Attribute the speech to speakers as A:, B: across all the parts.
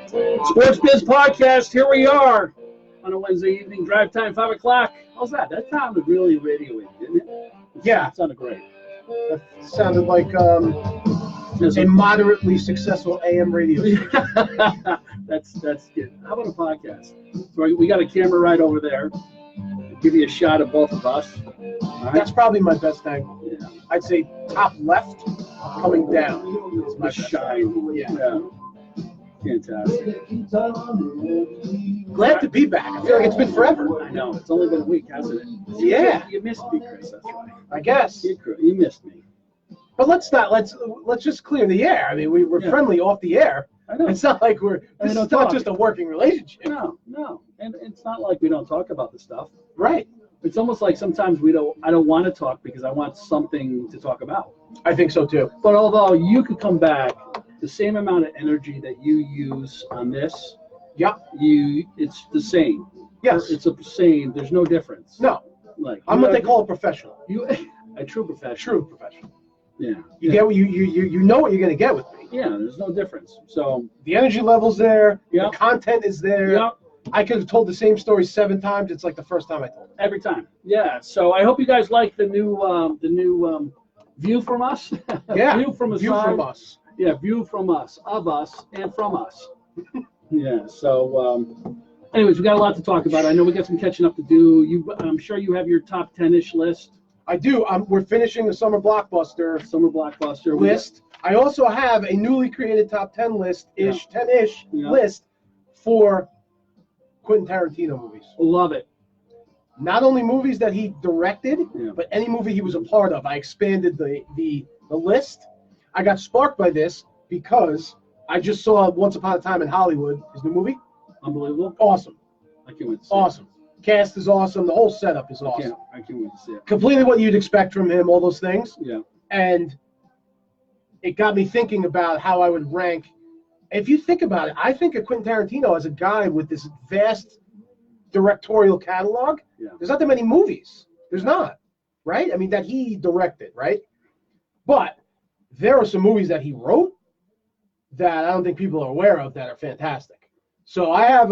A: SportsBiz podcast. Here we are on a Wednesday evening. Drive time 5 o'clock. How's that? That sounded really radio-y, didn't it?
B: Yeah,
A: it sounded great.
B: That sounded like a moderately successful AM radio station.
A: That's good. How about a podcast? So we got a camera right over there. Give you a shot of both of us. Right.
B: That's probably my best angle.
A: Yeah.
B: I'd say top left, coming down. Is my
A: shine. Yeah. Fantastic.
B: Glad to be back. I feel like it's been forever.
A: I know. It's only been a week, hasn't it?
B: Yeah.
A: You missed me, Chris. That's right.
B: I guess.
A: You missed me.
B: But let's just clear the air. I mean, we're friendly off the air.
A: I know.
B: It's not like it's not just a working relationship.
A: No. And it's not like we don't talk about the stuff.
B: Right.
A: It's almost like sometimes I don't want to talk because I want something to talk about.
B: I think so too.
A: But although you could come back, the same amount of energy that you use on this, it's the same.
B: Yes.
A: It's the same. There's no difference.
B: No.
A: Like
B: I'm what they call a professional.
A: A true professional.
B: True professional.
A: Yeah.
B: You get what you know what you're gonna get with me.
A: Yeah, there's no difference. So
B: the energy level's there, the content is there.
A: Yep.
B: I could have told the same story 7 times. It's like the first time I told it.
A: Every time. Yeah. So I hope you guys like the new view from us.
B: Yeah.
A: View from
B: us.
A: Yeah, view from us, of us, and from us. Yeah. So anyways, we got a lot to talk about. I know we got some catching up to do. I'm sure you have your top 10-ish list.
B: I do. We're finishing the summer blockbuster list. I also have a newly created top 10 list-ish, 10-ish list for Quentin Tarantino movies.
A: Love it.
B: Not only movies that he directed, but any movie he was a part of. I expanded the list. I got sparked by this because I just saw Once Upon a Time in Hollywood, his new movie.
A: Unbelievable.
B: Awesome.
A: I can't wait to see
B: Awesome. Cast is awesome. The whole setup is awesome.
A: I can't wait to see it.
B: Completely what you'd expect from him, all those things.
A: Yeah.
B: And it got me thinking about how I would rank. If you think about it, I think of Quentin Tarantino as a guy with this vast directorial catalog.
A: Yeah.
B: There's not that many movies. There's not, right? I mean, that he directed, right? But there are some movies that he wrote that I don't think people are aware of that are fantastic. So I have,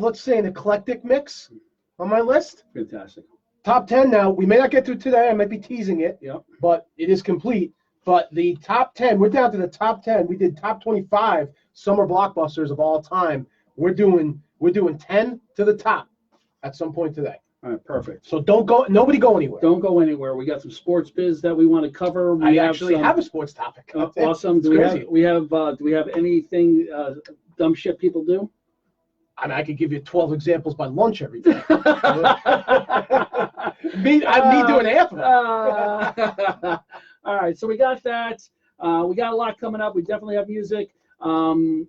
B: let's say, an eclectic mix on my list.
A: Fantastic.
B: Top 10 now. We may not get to today. I might be teasing it, but it is complete. But the top 10, we're down to the top 10. We did top 25 summer blockbusters of all time. We're doing 10 to the top at some point today.
A: All right, perfect.
B: So nobody go anywhere.
A: Don't go anywhere. We got some sports biz that we want to cover.
B: I actually have a sports topic.
A: Awesome. Do we have anything dumb shit people do?
B: I mean, I could give you 12 examples by lunch every day. me doing half of them.
A: All right, so we got that. We got a lot coming up. We definitely have music.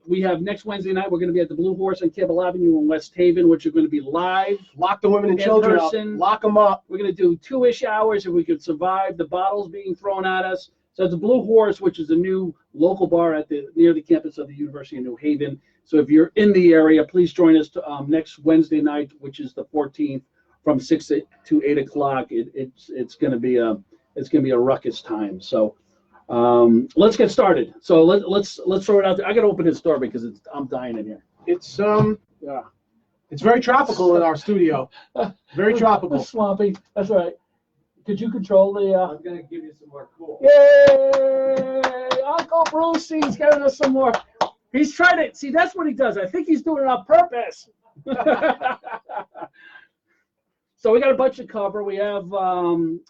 A: We have next Wednesday night, we're going to be at the Blue Horse on Cable Avenue in West Haven, which are going to be live.
B: Lock the women and children up. Lock them up.
A: We're going to do 2-ish hours if we could survive the bottles being thrown at us. So it's the Blue Horse, which is a new local bar near the campus of the University of New Haven. So if you're in the area, please join us next Wednesday night, which is the 14th, from 6 to 8 o'clock. It's going to be a ruckus time. So let's get started. So let's throw it out there. I got to open this door because I'm dying in here.
B: It's very tropical in our studio. Very tropical.
A: Swampy. That's right. Could you control the?
B: I'm gonna give you some more cool.
A: Yay! Uncle Brucey's giving us some more. He's trying to see. That's what he does. I think he's doing it on purpose. So we got a bunch to cover. We have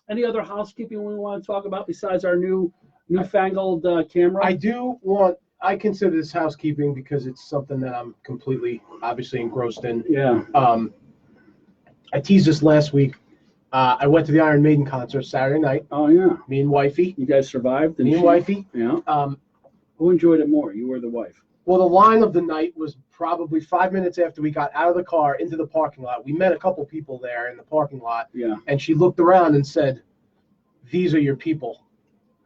A: any other housekeeping we want to talk about besides our newfangled camera?
B: I consider this housekeeping because it's something that I'm completely, obviously engrossed in.
A: Yeah.
B: I teased this last week. I went to the Iron Maiden concert Saturday night.
A: Oh yeah.
B: Me and wifey.
A: You guys survived.
B: Me and wifey.
A: Yeah. Who enjoyed it more, you or the wife?
B: Well, the line of the night was probably 5 minutes after we got out of the car into the parking lot. We met a couple people there in the parking lot.
A: Yeah.
B: And she looked around and said, "These are your people."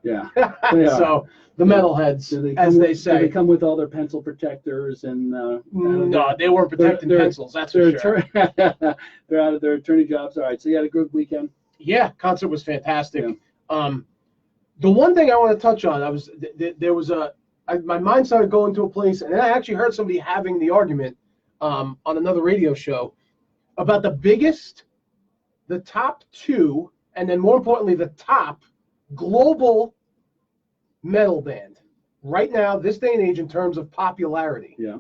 A: Yeah.
B: So the metalheads, as they say.
A: Do they come with all their pencil protectors and?
B: No, they weren't protecting pencils. That's for sure.
A: They're out of their attorney jobs. All right. So you had a good weekend.
B: Yeah, concert was fantastic.
A: Yeah.
B: The one thing I want to touch on, my mind started going to a place, and then I actually heard somebody having the argument on another radio show about the top two, and then more importantly, the top global metal band right now, this day and age, in terms of popularity.
A: Yeah.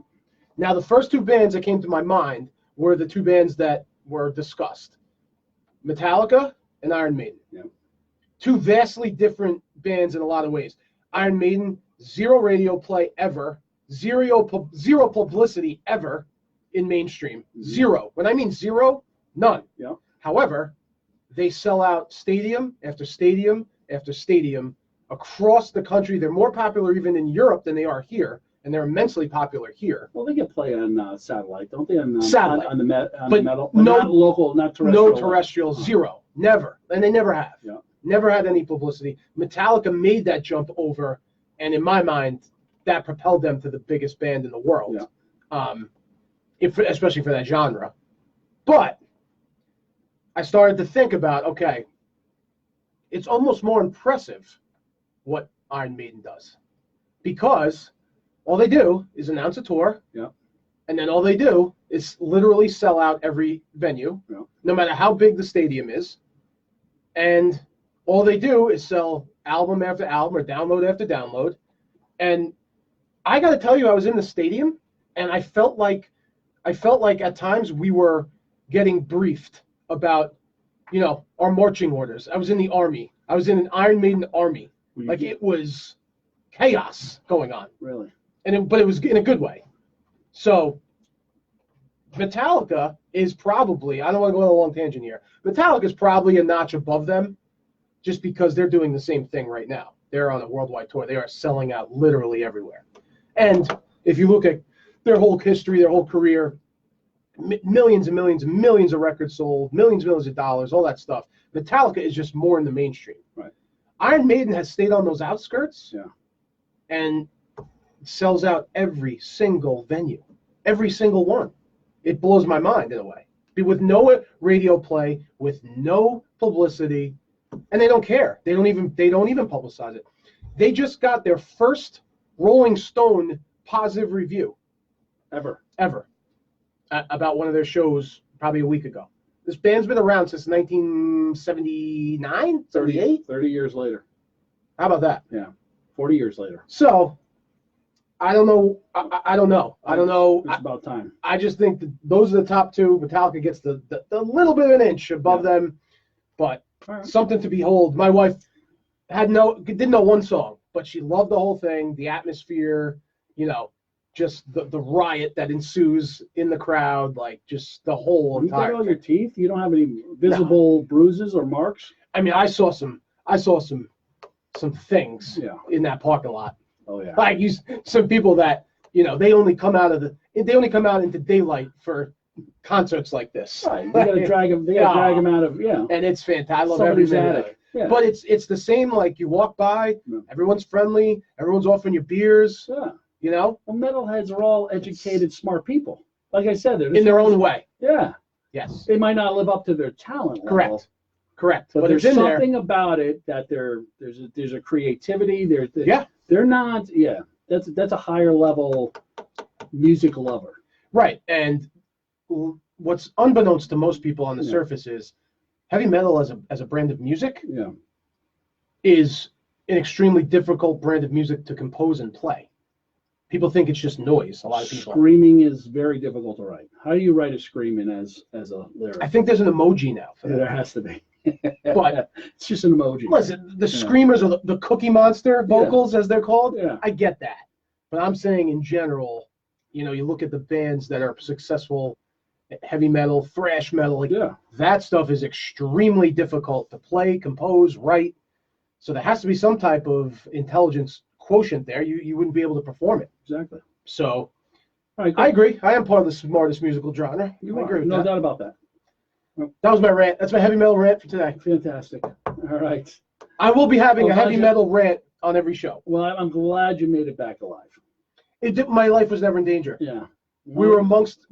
B: Now, the first two bands that came to my mind were the two bands that were discussed: Metallica and Iron Maiden.
A: Yeah.
B: Two vastly different bands in a lot of ways. Iron Maiden, zero radio play ever, zero publicity ever in mainstream.
A: Mm-hmm.
B: Zero. When I mean zero, none.
A: Yeah.
B: However, they sell out stadium after stadium after stadium across the country. They're more popular even in Europe than they are here, and they're immensely popular here.
A: Well, they get play on satellite, don't they? On
B: Satellite.
A: on the
B: But
A: metal,
B: no-
A: not local, not terrestrial.
B: No terrestrial, zero. Never. And they never have.
A: Yeah.
B: Never had any publicity. Metallica made that jump over, and in my mind, that propelled them to the biggest band in the world.
A: Yeah.
B: Especially for that genre. But I started to think about, okay, it's almost more impressive what Iron Maiden does, because all they do is announce a tour,
A: Yeah.
B: and then all they do is literally sell out every venue,
A: Yeah.
B: no matter how big the stadium is, and all they do is sell album after album or download after download. And I got to tell you, I was in the stadium, and I felt like at times we were getting briefed about, our marching orders. I was in the army. I was in an Iron Maiden army. Like, it was chaos going on.
A: Really?
B: But it was in a good way. So Metallica is probably, I don't want to go on a long tangent here, Metallica is probably a notch above them just because they're doing the same thing right now. They're on a worldwide tour. They are selling out literally everywhere. And if you look at their whole history, their whole career, millions and millions and millions of records sold, millions of dollars, all that stuff. Metallica is just more in the mainstream.
A: Right.
B: Iron Maiden has stayed on those outskirts.
A: Yeah.
B: And sells out every single venue, every single one. It blows my mind in a way. With no radio play, with no publicity, and they don't care. They don't even publicize it. They just got their first Rolling Stone positive review
A: Ever.
B: About one of their shows probably a week ago. This band's been around since 1979, 78.
A: 30 years later.
B: How about that?
A: Yeah. 40 years later.
B: So, I don't know. I don't know.
A: It's about time.
B: I just think that those are the top two. Metallica gets the little bit of an inch above them, but
A: Right.
B: something to behold. My wife didn't know one song, but she loved the whole thing, the atmosphere, just the riot that ensues in the crowd, like just the whole
A: You got
B: entire
A: all your teeth? You don't have any visible bruises or marks?
B: I mean, I saw some things
A: Yeah.
B: in that parking lot.
A: Oh yeah.
B: Like some people that they only come out into daylight for concerts like this.
A: Right. You gotta drag them. They gotta drag them out of
B: And it's fantastic. I love
A: somebody's
B: every minute of
A: attic.
B: it.
A: Yeah.
B: But it's the same. Like you walk by, everyone's friendly, everyone's offering you beers.
A: Yeah.
B: Well,
A: metalheads are all educated, smart people. Like I said, they're
B: in their own way.
A: Yeah.
B: Yes.
A: They might not live up to their talent level.
B: Correct.
A: But there's
B: it's in
A: something about it that there's a creativity.
B: Yeah.
A: They're not. Yeah. That's a higher level music lover.
B: Right. And what's unbeknownst to most people on the surface is heavy metal as a brand of music is an extremely difficult brand of music to compose and play. People think it's just noise. A lot of people.
A: Screaming is very difficult to write. How do you write a screaming as a lyric?
B: I think there's an emoji now for that.
A: There has to be.
B: But
A: it's just an emoji.
B: Listen, the screamers or the Cookie Monster vocals, as they're called,
A: Yeah.
B: I get that. But I'm saying in general, you look at the bands that are successful, heavy metal, thrash metal, that stuff is extremely difficult to play, compose, write. So there has to be some type of intelligence quotient there. You wouldn't be able to perform it.
A: Exactly.
B: So
A: Right,
B: I agree. I am part of the smartest musical genre.
A: You
B: I
A: are.
B: agree with
A: No
B: that.
A: doubt about that.
B: That was my rant. That's my heavy metal rant for today.
A: Fantastic. All right.
B: I will be having a heavy
A: Roger.
B: metal rant on every show.
A: Well, I'm glad you made it back alive.
B: My life was never in danger.
A: Yeah.
B: We were amongst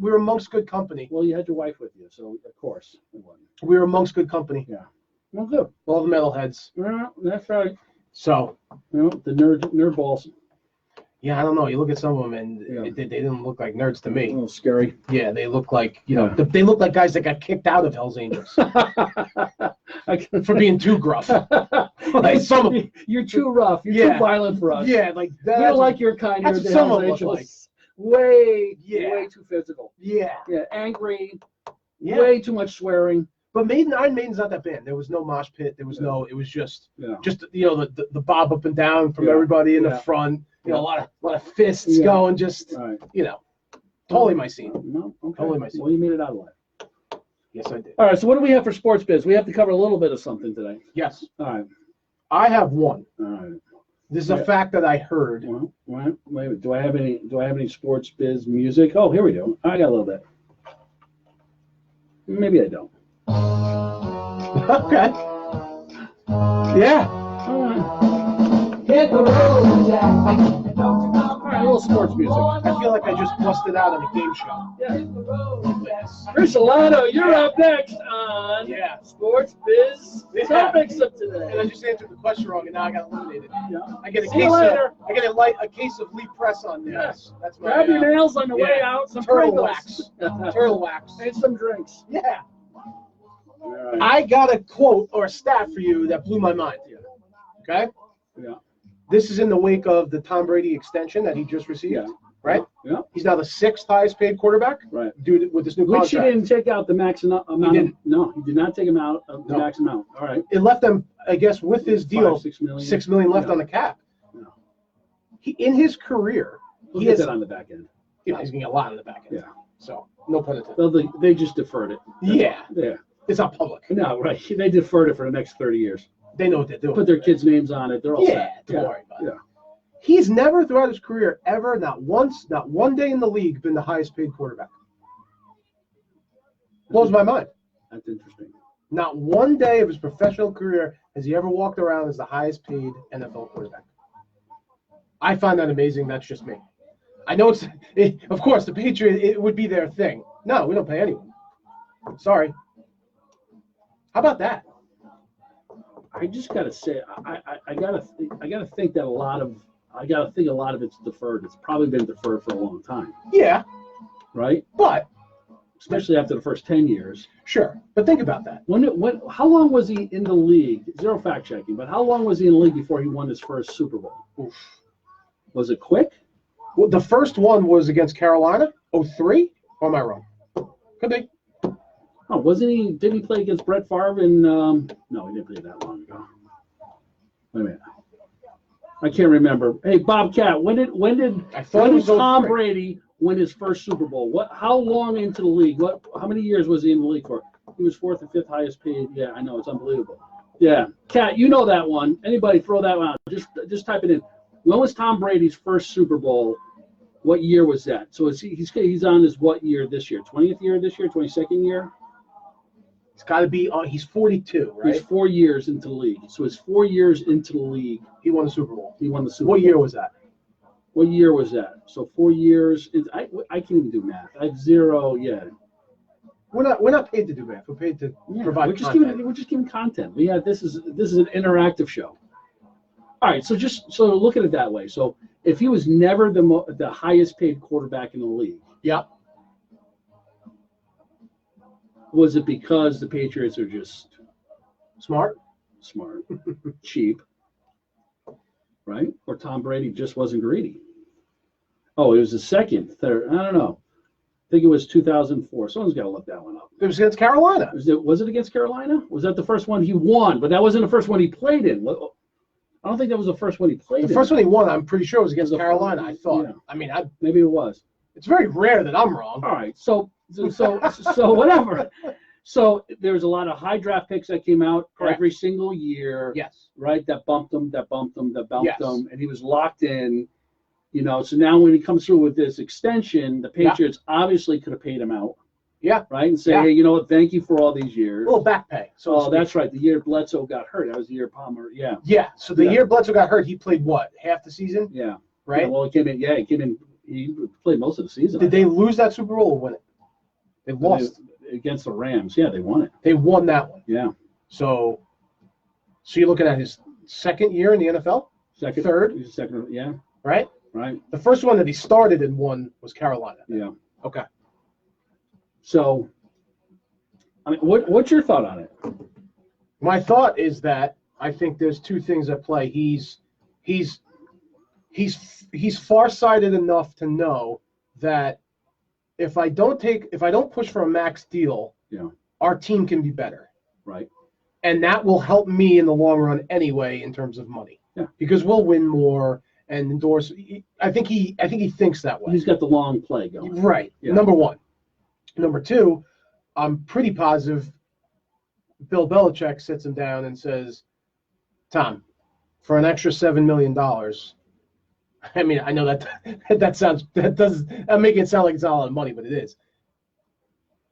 B: good company.
A: Well, you had your wife with you, so of course it wasn't.
B: We were amongst good company.
A: Yeah. Well, good.
B: All the metalheads.
A: Well, that's right.
B: So
A: The nerd balls.
B: Yeah, I don't know. You look at some of them, and they didn't look like nerds to
A: A
B: me.
A: little scary.
B: Yeah, they look like they look like guys that got kicked out of Hell's Angels for being too gruff. Like some of them.
A: You're too rough. You're too violent for us.
B: Yeah, like that.
A: We don't like your kind here.
B: That's what some of them look like.
A: Way too physical.
B: Yeah,
A: angry. Way too much swearing.
B: But Iron Maiden's not that band. There was no mosh pit. There was no. It was just the bob up and down from everybody in the front. A lot of fists going. Just totally my scene.
A: No, okay.
B: Totally my scene.
A: Well, you made it out alive.
B: Yes, I did.
A: All right. So what do we have for sports biz? We have to cover a little bit of something today.
B: Yes.
A: All right.
B: I have one.
A: All right.
B: This is a fact that I heard.
A: Well, wait. Do I have any sports biz music? Oh, here we go. I got a little bit. Maybe I don't.
B: Okay. Yeah.
A: All right. Hit the road, Jack. All right, a little sports music.
B: I feel like I just busted out on a game show.
A: Yeah. Chris Alano, you're up next on Sports Biz Topics of today.
B: And I just answered the question wrong, and now I got eliminated.
A: Yeah.
B: I get a
A: See you later.
B: I get a case of Lee Press on there.
A: Yes.
B: That's my,
A: Grab your nails on the way out. Some
B: turtle
A: Pringles.
B: wax. Turtle wax.
A: And some drinks.
B: Yeah.
A: All right.
B: I got a quote or a stat for you that blew my mind. Okay?
A: Yeah.
B: This is in the wake of the Tom Brady extension that he just received.
A: Yeah.
B: Right?
A: Yeah.
B: He's now the 6th highest paid quarterback.
A: Right.
B: Dude, with this new
A: Which
B: contract.
A: he didn't take out the max amount.
B: He didn't.
A: No, he did not take him out of the max amount. All right.
B: It left them, I guess, with his deal,
A: $6 million.
B: $6 million left on the cap.
A: Yeah.
B: In his career,
A: He'll get that on the back end.
B: He's going to get a lot on the back end.
A: Yeah.
B: So, no pun intended.
A: They just deferred it.
B: Yeah.
A: Yeah.
B: It's not public.
A: No, right. They deferred it for the next 30 years.
B: They know what they're doing.
A: Put their kids' names on it. They're all set.
B: Don't worry about it.
A: Yeah.
B: He's never, throughout his career, ever, not one day in the league, been the highest paid quarterback. Blows my mind.
A: That's interesting.
B: Not one day of his professional career has he ever walked around as the highest paid NFL quarterback. I find that amazing. That's just me. I know of course, the Patriots, it would be their thing. No, we don't pay anyone. Sorry. How about that?
A: I just gotta say, I gotta think a lot of it's deferred. It's probably been deferred for a long time.
B: Yeah.
A: Right?
B: But
A: especially after the first 10 years.
B: Sure. But think about that.
A: How long was he in the league? Zero fact checking, but how long was he in the league before he won his first Super Bowl?
B: Oof.
A: Was it quick?
B: Well, the first one was against Carolina, 2003. Or am I wrong? Could be.
A: Oh, didn't he play against Brett Favre in no, he didn't play that long ago. Wait a minute. I can't remember. Hey, Bobcat, when did Tom Brady win his first Super Bowl? How long into the league? How many years was he in the league for? He was 4th or 5th highest paid. Yeah, I know, it's unbelievable. Yeah. Cat, you know that one. Anybody throw that one out. Just type it in. When was Tom Brady's first Super Bowl? What year was that? So he's on his what year this year? 20th year this year? 22nd year?
B: It's got to be. He's 42, right?
A: He's 4 years into the league. So it's 4 years into the league.
B: He won the Super Bowl.
A: What
B: year was that?
A: What year was that? So 4 years. I can't even do math. I have zero. Yeah.
B: We're not paid to do math. We're paid to provide content.
A: We're just giving content. This is an interactive show. All right. So look at it that way. So if he was never the highest paid quarterback in the league.
B: Yeah.
A: Was it because the Patriots are just
B: smart,
A: cheap, right? Or Tom Brady just wasn't greedy? Oh, it was the second, third. I don't know. I think it was 2004. Someone's got to look that one up.
B: It was against Carolina.
A: Was it against Carolina? Was that the first one he won? But that wasn't the first one he played in. I don't think that was the first one he played in.
B: The first one he won, I'm pretty sure, was against Carolina, I thought. Yeah. I mean,
A: maybe it was.
B: It's very rare that I'm wrong.
A: All right. So whatever. So there's a lot of high draft picks that came out every single year.
B: Yes.
A: Right. That bumped him. And he was locked in. So now when he comes through with this extension, the Patriots obviously could have paid him out.
B: Yeah.
A: Right. And say, hey, you know what? Thank you for all these years.
B: A little back pay.
A: So that's right. The year Bledsoe got hurt. That was the year Palmer. Yeah.
B: Yeah. So the year Bledsoe got hurt, he played what? Half the season?
A: Yeah.
B: Right.
A: Yeah, well, he came in. He played most of the season.
B: Did they lose that Super Bowl or win it? They lost
A: against the Rams. Yeah, they won it.
B: They won that one.
A: Yeah.
B: So you're looking at his second year in the NFL?
A: Second.
B: Third?
A: Second. Yeah.
B: Right?
A: Right.
B: The first one that he started and won was Carolina.
A: Yeah.
B: Okay.
A: So, I mean, what's your thought on it?
B: My thought is that I think there's two things at play. He's farsighted enough to know that if I don't push for a max deal,
A: Yeah.
B: our team can be better.
A: Right.
B: And that will help me in the long run anyway in terms of money.
A: Yeah.
B: Because we'll win more and endorse. I think he thinks that way.
A: He's got the long play going.
B: Right.
A: Yeah.
B: Number one. Number two, I'm pretty positive Bill Belichick sits him down and says, Tom, for an extra $7 million, I mean, I know I'm making it sound like it's not a lot of money, but it is.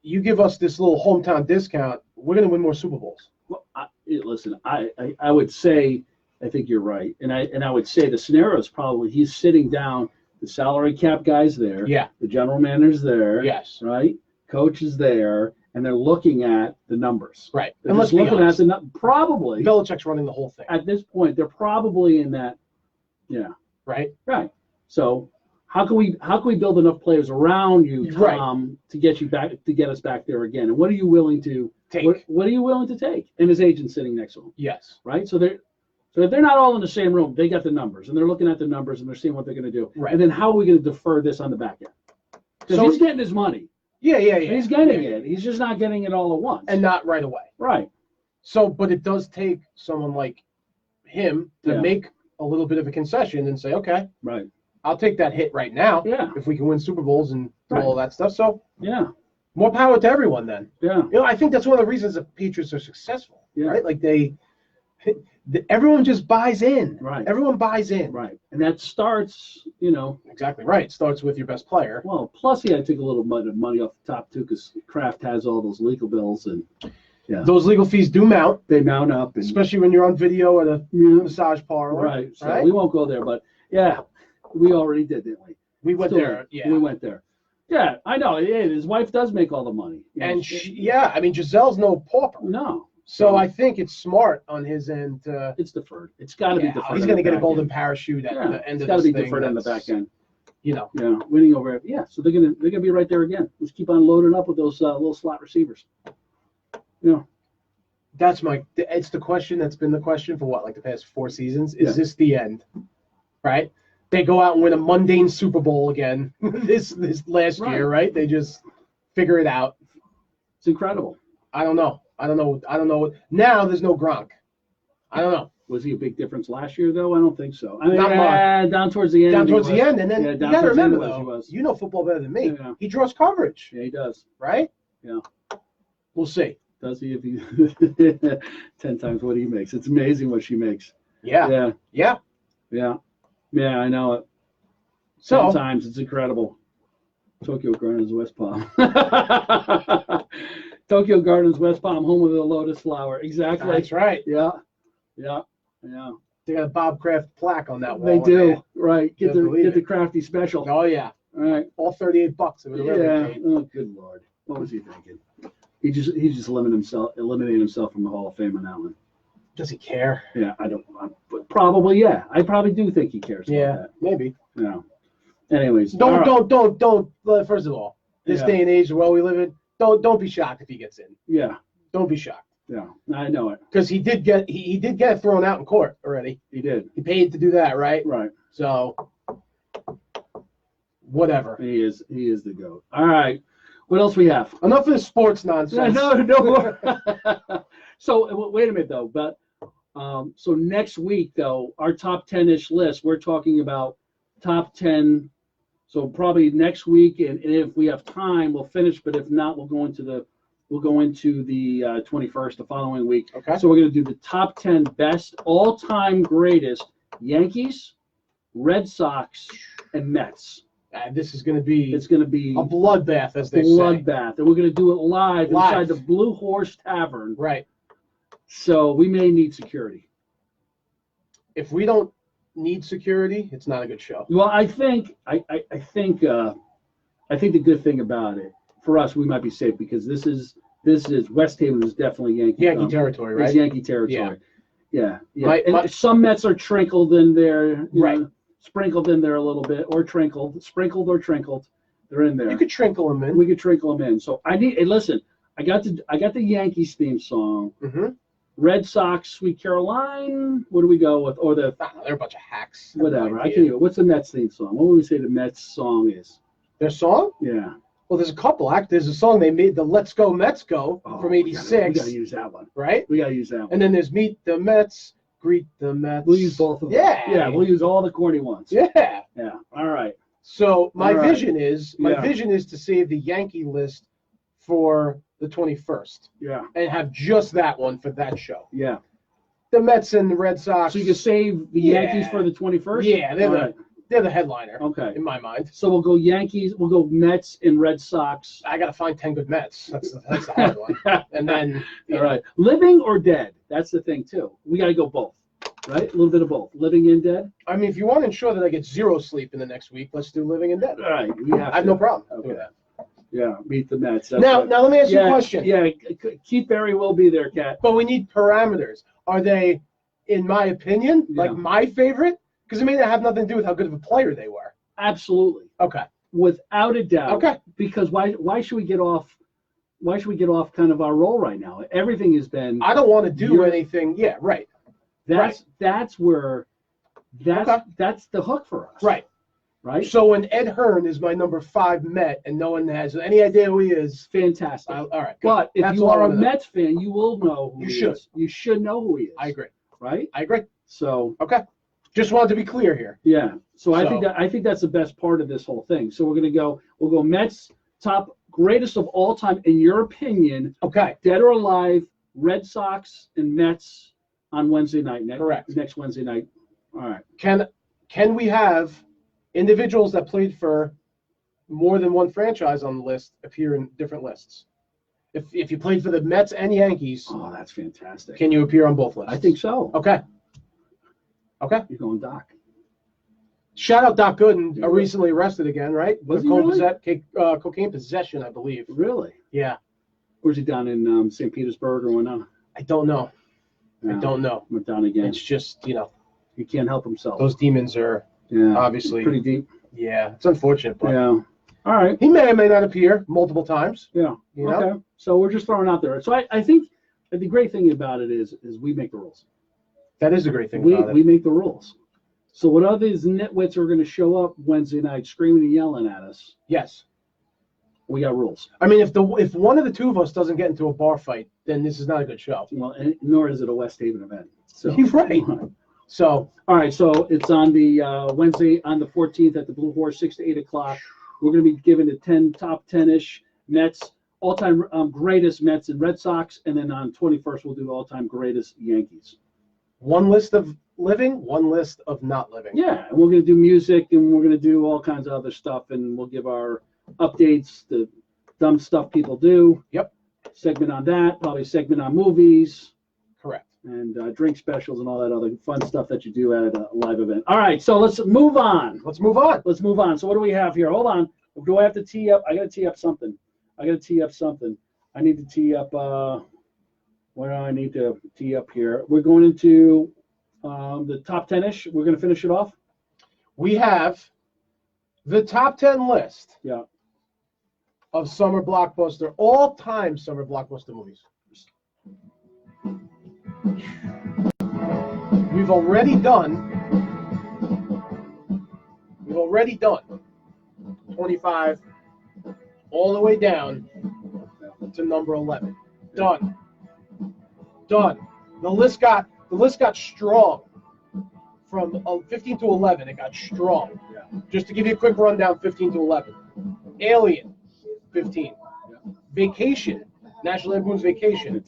B: You give us this little hometown discount, we're going to win more Super Bowls.
A: Well, listen, I would say, I think you're right. And I would say the scenario is probably he's sitting down, the salary cap guy's there.
B: Yeah.
A: The general manager's there.
B: Yes.
A: Right? Coach is there, and they're looking at the numbers.
B: Right.
A: They're
B: And let's
A: just
B: be
A: looking
B: honest.
A: at the probably
B: Belichick's running the whole thing.
A: at this point, they're probably in that, yeah.
B: Right?
A: Right. So how can we build enough players around you, Tom, to get us back there again? And what are you willing to
B: Take.
A: What are you willing to take? And his agent sitting next to him.
B: Yes.
A: Right. So if they're not all in the same room, they got the numbers and they're looking at the numbers and they're seeing what they're going to do.
B: Right.
A: And then how are we going to defer this on the back end? Because he's getting his money.
B: Yeah.
A: He's getting it. He's just not getting it all at once.
B: And not right away.
A: Right.
B: So, but it does take someone like him to make a little bit of a concession and say, okay,
A: right,
B: I'll take that hit right now.
A: Yeah.
B: If we can win Super Bowls and do all that stuff. So
A: yeah,
B: more power to everyone then.
A: Yeah.
B: I think that's one of the reasons the Patriots are successful.
A: Yeah.
B: Right? Like everyone just buys in.
A: Right.
B: Everyone buys in.
A: Right. And that starts,
B: Exactly right. Starts with your best player.
A: Well, plus he had to take a little money off the top too, because Kraft has all those legal bills and
B: those legal fees do mount.
A: They mount up,
B: especially when you're on video at a massage parlor.
A: Right. So we won't go there, but yeah, we already did, didn't we?
B: We went there. Yeah.
A: We went there. Yeah, I know. Yeah, his wife does make all the money.
B: And Gisele's no pauper.
A: No.
B: So I think it's smart on his end.
A: It's deferred. It's got to be deferred.
B: He's going to get a golden parachute at the end of this thing.
A: It's got to be deferred on the back end.
B: Yeah,
A: winning over. Yeah, so they're gonna be right there again. Just keep on loading up with those little slot receivers.
B: That's it's the question that's been the question for the past 4 seasons. Is this the end? Right? They go out and win a mundane Super Bowl again this last year, right? They just figure it out.
A: It's incredible.
B: I don't know. Now there's no Gronk. I don't know.
A: Was he a big difference last year, though? I don't think so. I mean,
B: not much.
A: Down towards the end.
B: And then you got to remember, though, you know football better than me.
A: Yeah.
B: He draws coverage.
A: Yeah, he does.
B: Right?
A: Yeah.
B: We'll see.
A: Does he? If he 10 times what he makes. It's amazing what she makes.
B: Yeah.
A: Yeah. I know it.
B: So
A: 10 times. It's incredible. Tokyo Gardens, West Palm. Tokyo Gardens, West Palm, home of the lotus flower. Exactly.
B: That's right.
A: Yeah.
B: They got a Bob Kraft plaque on that wall.
A: They do.
B: Man.
A: Right. Get the crafty special.
B: Oh yeah.
A: All right.
B: All $38.
A: Oh, good Lord. What was he thinking? He just eliminated himself from the Hall of Fame on that one.
B: Does he care?
A: Yeah, but probably, yeah. I probably do think he cares about that.
B: Maybe.
A: Yeah. Anyways.
B: Don't. First of all, this day and age, the world we live in, don't be shocked if he gets in.
A: Yeah.
B: Don't be shocked.
A: Yeah, I know it.
B: Because he did get it thrown out in court already.
A: He did.
B: He paid to do that, right?
A: Right.
B: So whatever.
A: He is the GOAT. All right. What else we have?
B: Enough of the sports nonsense.
A: No more. So wait a minute though. But so next week though, our top 10-ish list, we're talking about top 10. So probably next week, and if we have time, we'll finish. But if not, we'll go into the 21st, the following week.
B: Okay.
A: So we're going to do the top 10 best all-time greatest Yankees, Red Sox, and Mets.
B: This is going to be.
A: It's going to be
B: a bloodbath, as they say.
A: Bloodbath, and we're going to do it live inside the Blue Horse Tavern.
B: Right.
A: So we may need security.
B: If we don't need security, it's not a good show.
A: Well, I think the good thing about it for us, we might be safe because this is West Haven is definitely Yankee
B: territory, right?
A: It's Yankee territory. Yeah.
B: And
A: some Mets are trickled in there,
B: right?
A: sprinkled in there a little bit, or sprinkled or trickled. They're in there.
B: You could trinkle them in.
A: We could trickle them in. So hey, listen, I got the Yankees theme song.
B: Mm-hmm.
A: Red Sox, Sweet Caroline. What do we go with? Or the
B: they're a bunch of hacks.
A: Whatever. I can't. What's the Mets theme song? What would we say the Mets song is?
B: Their song?
A: Yeah.
B: Well, there's a couple. There's a song they made, the "Let's Go Mets Go" from '86.
A: We gotta use that one.
B: Right?
A: We gotta use that one.
B: And then there's "Meet the Mets, Greet the Mets."
A: We'll use both of them.
B: Yeah.
A: Yeah. We'll use all the corny ones.
B: Yeah.
A: Yeah. All right.
B: So my vision is to save the Yankee list for the 21st.
A: Yeah.
B: And have just that one for that show.
A: Yeah.
B: The Mets and the Red Sox.
A: So you can save the Yankees for the 21st?
B: Yeah, they're the headliner.
A: Okay.
B: In my mind.
A: So we'll go Yankees, we'll go Mets and Red Sox.
B: I got to find 10 good Mets. That's the hard one. And then,
A: all right. Living or dead? That's the thing, too. We got to go both, right? A little bit of both. Living and dead?
B: I mean, if you want to ensure that I get zero sleep in the next week, let's do living and dead.
A: All right.
B: I have no problem doing that.
A: Yeah, meet the Mets.
B: Now let me ask you a question.
A: Yeah, Keith Berry will be there, Kat.
B: But we need parameters. Are they, in my opinion, like my favorite? Because it may not have nothing to do with how good of a player they were.
A: Absolutely.
B: Okay.
A: Without a doubt.
B: Okay.
A: Because why should we get off? Why should we get off kind of our roll right now? Everything has been.
B: I don't want to do anything. Yeah, right.
A: That's where. That's the hook for us.
B: Right.
A: Right.
B: So when Ed Hearn is my number 5 Met and no one has any idea who he is,
A: fantastic.
B: All right. Good.
A: But if you are a Mets fan, you will know who he is. You should know who he is.
B: I agree.
A: Right.
B: I agree.
A: So.
B: Okay. Just wanted to be clear here.
A: Yeah. So I think that's the best part of this whole thing. So we'll go Mets top greatest of all time in your opinion.
B: Okay.
A: Dead or alive, Red Sox and Mets on Wednesday night.
B: Correct.
A: Next Wednesday night. All right.
B: Can we have individuals that played for more than one franchise on the list appear in different lists? If you played for the Mets and Yankees,
A: oh, that's fantastic.
B: Can you appear on both lists?
A: I think so.
B: Okay. You're
A: going Doc.
B: Shout out Doc Gooden, recently arrested again, right?
A: Was he really?
B: Cocaine possession, I believe.
A: Really?
B: Yeah.
A: Where's he down in St. Petersburg or whatnot?
B: I don't know.
A: No.
B: I don't know.
A: Went down again.
B: It's just,
A: he can't help himself.
B: Those demons are obviously
A: pretty deep.
B: Yeah, it's unfortunate, but
A: all right.
B: He may or may not appear multiple times.
A: Yeah. Okay. So we're just throwing out there. So I think the great thing about it is we make the rules.
B: That is the great thing about it.
A: We make the rules. So what other these nitwits are going to show up Wednesday night screaming and yelling at us?
B: Yes.
A: We got rules.
B: I mean, if one of the two of us doesn't get into a bar fight, then this is not a good show.
A: Well, nor is it a West Haven event. So
B: you're right. So
A: all right. So it's on the Wednesday on the 14th at the Blue Horse, 6 to 8 o'clock. We're going to be giving the top 10-ish Mets, all-time greatest Mets and Red Sox, and then on 21st we'll do all-time greatest Yankees. One list of living, one list of not living. Yeah, and we're going to do music, and we're going to do all kinds of other stuff, and we'll give our updates, the dumb stuff people do. Yep. Segment on that, probably segment on movies. Correct. And drink specials and all that other fun stuff that you do at a live event. All right, so let's move on. Let's move on. So what do we have here? Hold on. Do I have to tee up? I got to tee up something. I need to tee up. What do I need to tee up here? We're going into the top 10-ish. We're going to finish it off. We have the top 10 list. Yeah. Of summer blockbuster, all-time summer blockbuster movies. We've already done 25 all the way down to number 11. Done. The list got strong from 15 to 11. It got strong. Yeah. Just to give you a quick rundown, 15 to 11. Alien, 15. Yeah. Vacation, National Lampoon's Vacation,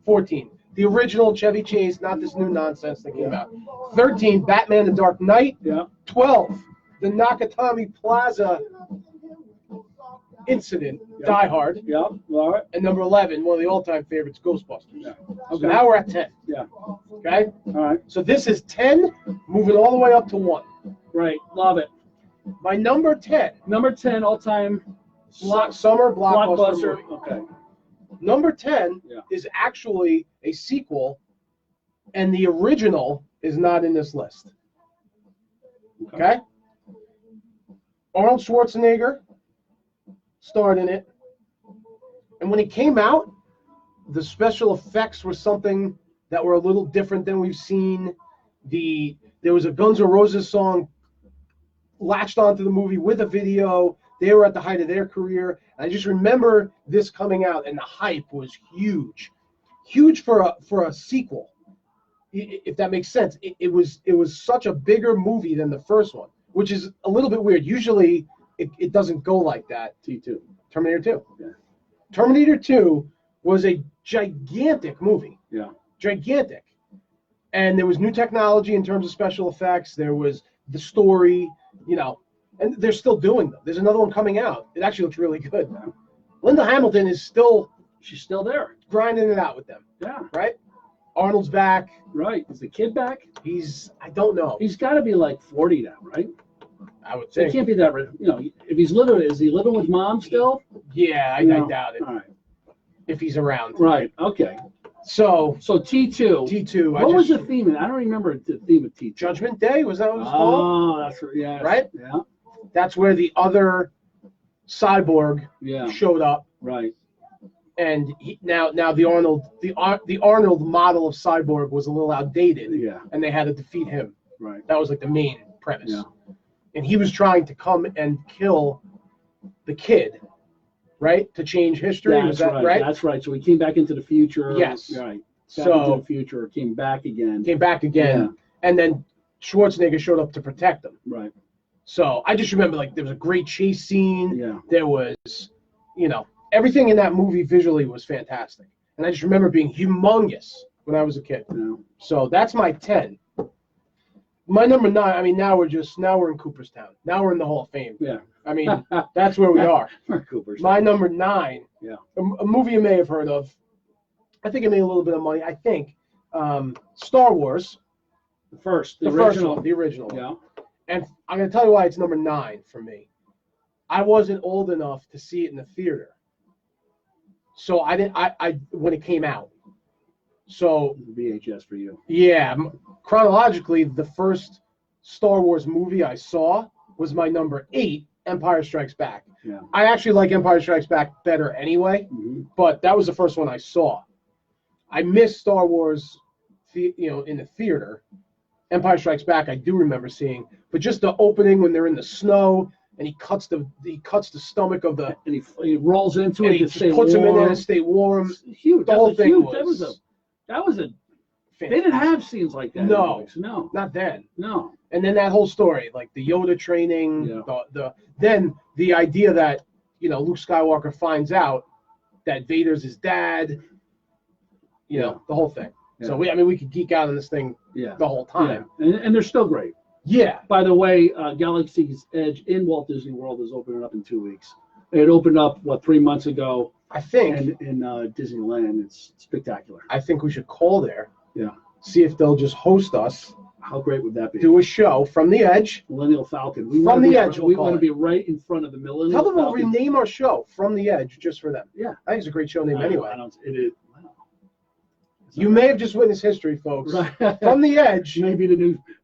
A: 14. The original Chevy Chase, not this new nonsense that came out. 13, Batman: The Dark Knight. Yeah. 12, the Nakatomi Plaza incident, Die Hard. Yeah. All right. And number 11, one of the all-time favorites, Ghostbusters. Yeah. Okay. So now we're at 10. Yeah. Okay. All right. So this is 10, moving all the way up to 1. Right. Love it. My number 10. Number 10 all-time summer blockbuster movie. Okay. Number 10 is actually a sequel, and the original is not in this list.
B: Okay. Arnold Schwarzenegger starred in it. And when it came out, the special effects were something that were a little different than we've seen. There was a Guns N' Roses song latched onto the movie with a video. They were at the height of their career. And I just remember this coming out, and the hype was huge. Huge for a sequel, if that makes sense. It was such a bigger movie than the first one, which is a little bit weird. Usually it doesn't go like that.
A: T2.
B: Terminator 2.
A: Yeah.
B: Terminator 2 was a gigantic movie.
A: Yeah.
B: Gigantic. And there was new technology in terms of special effects. There was the story, and they're still doing them. There's another one coming out. It actually looks really good. Linda Hamilton is
A: she's still there.
B: Grinding it out with them.
A: Yeah.
B: Right? Arnold's back.
A: Right. Is the kid back?
B: I don't know.
A: He's got to be like 40 now, right?
B: I would
A: So
B: think.
A: it can't be that, if he's is he living with mom still?
B: Yeah, I doubt it.
A: All right.
B: If he's around.
A: Right. Okay.
B: So
A: T2.
B: T2.
A: What was the theme? I don't remember the theme of T2.
B: Judgment Day? Was that what it was called?
A: Oh, that's right. Yeah.
B: Right?
A: Yeah.
B: That's where the other cyborg showed up.
A: Right.
B: And now the Arnold model of cyborg was a little outdated.
A: Yeah.
B: And they had to defeat him.
A: Right.
B: That was like the main premise.
A: Yeah.
B: And he was trying to come and kill the kid, right? To change history. Was that right?
A: That's right. So he came back into the future.
B: Yes.
A: Right.
B: So
A: into the future, came back again.
B: Yeah. And then Schwarzenegger showed up to protect him.
A: Right.
B: So I just remember there was a great chase scene.
A: Yeah.
B: There was, everything in that movie visually was fantastic. And I just remember being humongous when I was a kid.
A: Yeah.
B: So that's my 10. My number 9, now we're in Cooperstown. Now we're in the Hall of Fame.
A: Yeah.
B: That's where we are.
A: Cooperstown.
B: My number 9,
A: yeah,
B: a movie you may have heard of. I think it made a little bit of money. I think Star Wars.
A: The original.
B: The original.
A: Yeah.
B: And I'm going to tell you why it's number 9 for me. I wasn't old enough to see it in the theater. So I didn't. I when it came out. So
A: VHS for you.
B: Yeah, chronologically, the first Star Wars movie I saw was my number 8, Empire Strikes Back.
A: Yeah.
B: I actually like Empire Strikes Back better anyway, but that was the first one I saw. I missed Star Wars, in the theater. Empire Strikes Back, I do remember seeing, but just the opening when they're in the snow and he cuts the stomach of the
A: and he rolls into
B: and
A: it
B: he
A: to stay
B: puts
A: warm.
B: him in there to stay warm.
A: It's huge.
B: The whole thing
A: huge. That was a. They
B: fantastic.
A: didn't have scenes like that.
B: No.
A: No.
B: Not then.
A: No.
B: And then that whole story, like the Yoda training,
A: Yeah.
B: then the idea that Luke Skywalker finds out that Vader's his dad, the whole thing.
A: Yeah.
B: So we could geek out on this thing the whole time.
A: Yeah. And they're still great.
B: Yeah.
A: By the way, Galaxy's Edge in Walt Disney World is opening up in 2 weeks. It opened up 3 months ago.
B: I think
A: in Disneyland. It's spectacular.
B: I think we should call there.
A: Yeah.
B: See if they'll just host us.
A: How great would that be?
B: Do a show from the Edge.
A: Millennial Falcon.
B: We want
A: to be right in front of the Millennial
B: Tell them
A: Falcon.
B: we'll rename our show From the Edge just for them.
A: Yeah.
B: I think it's a great show name anyway.
A: It is. Wow.
B: You may have just witnessed history, folks.
A: Right.
B: From the Edge.
A: Maybe the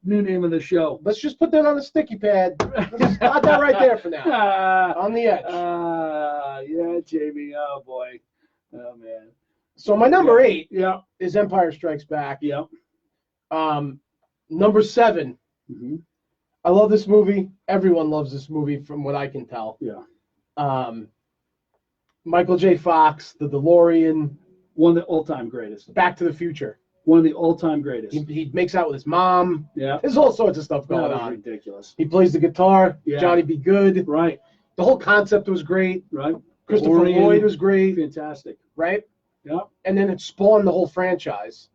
A: new name of the show.
B: Let's just put that on a sticky pad. Let's got that right there for now. On the Edge.
A: Yeah, Jamie. Oh, boy. Oh, man.
B: So my number 8
A: Yeah.
B: is Empire Strikes Back.
A: Yeah.
B: Number 7.
A: Mm-hmm.
B: I love this movie. Everyone loves this movie from what I can tell.
A: Yeah.
B: Michael J. Fox, The DeLorean.
A: One of the all-time greatest.
B: Back to the Future.
A: One of the all-time greatest.
B: He makes out with his mom.
A: Yeah.
B: There's all sorts of stuff going on.
A: Ridiculous.
B: He plays the guitar.
A: Yeah.
B: Johnny Be Good.
A: Right.
B: The whole concept was great.
A: Right.
B: Christopher Lloyd was great.
A: Fantastic.
B: Right?
A: Yeah.
B: And then it spawned the whole franchise.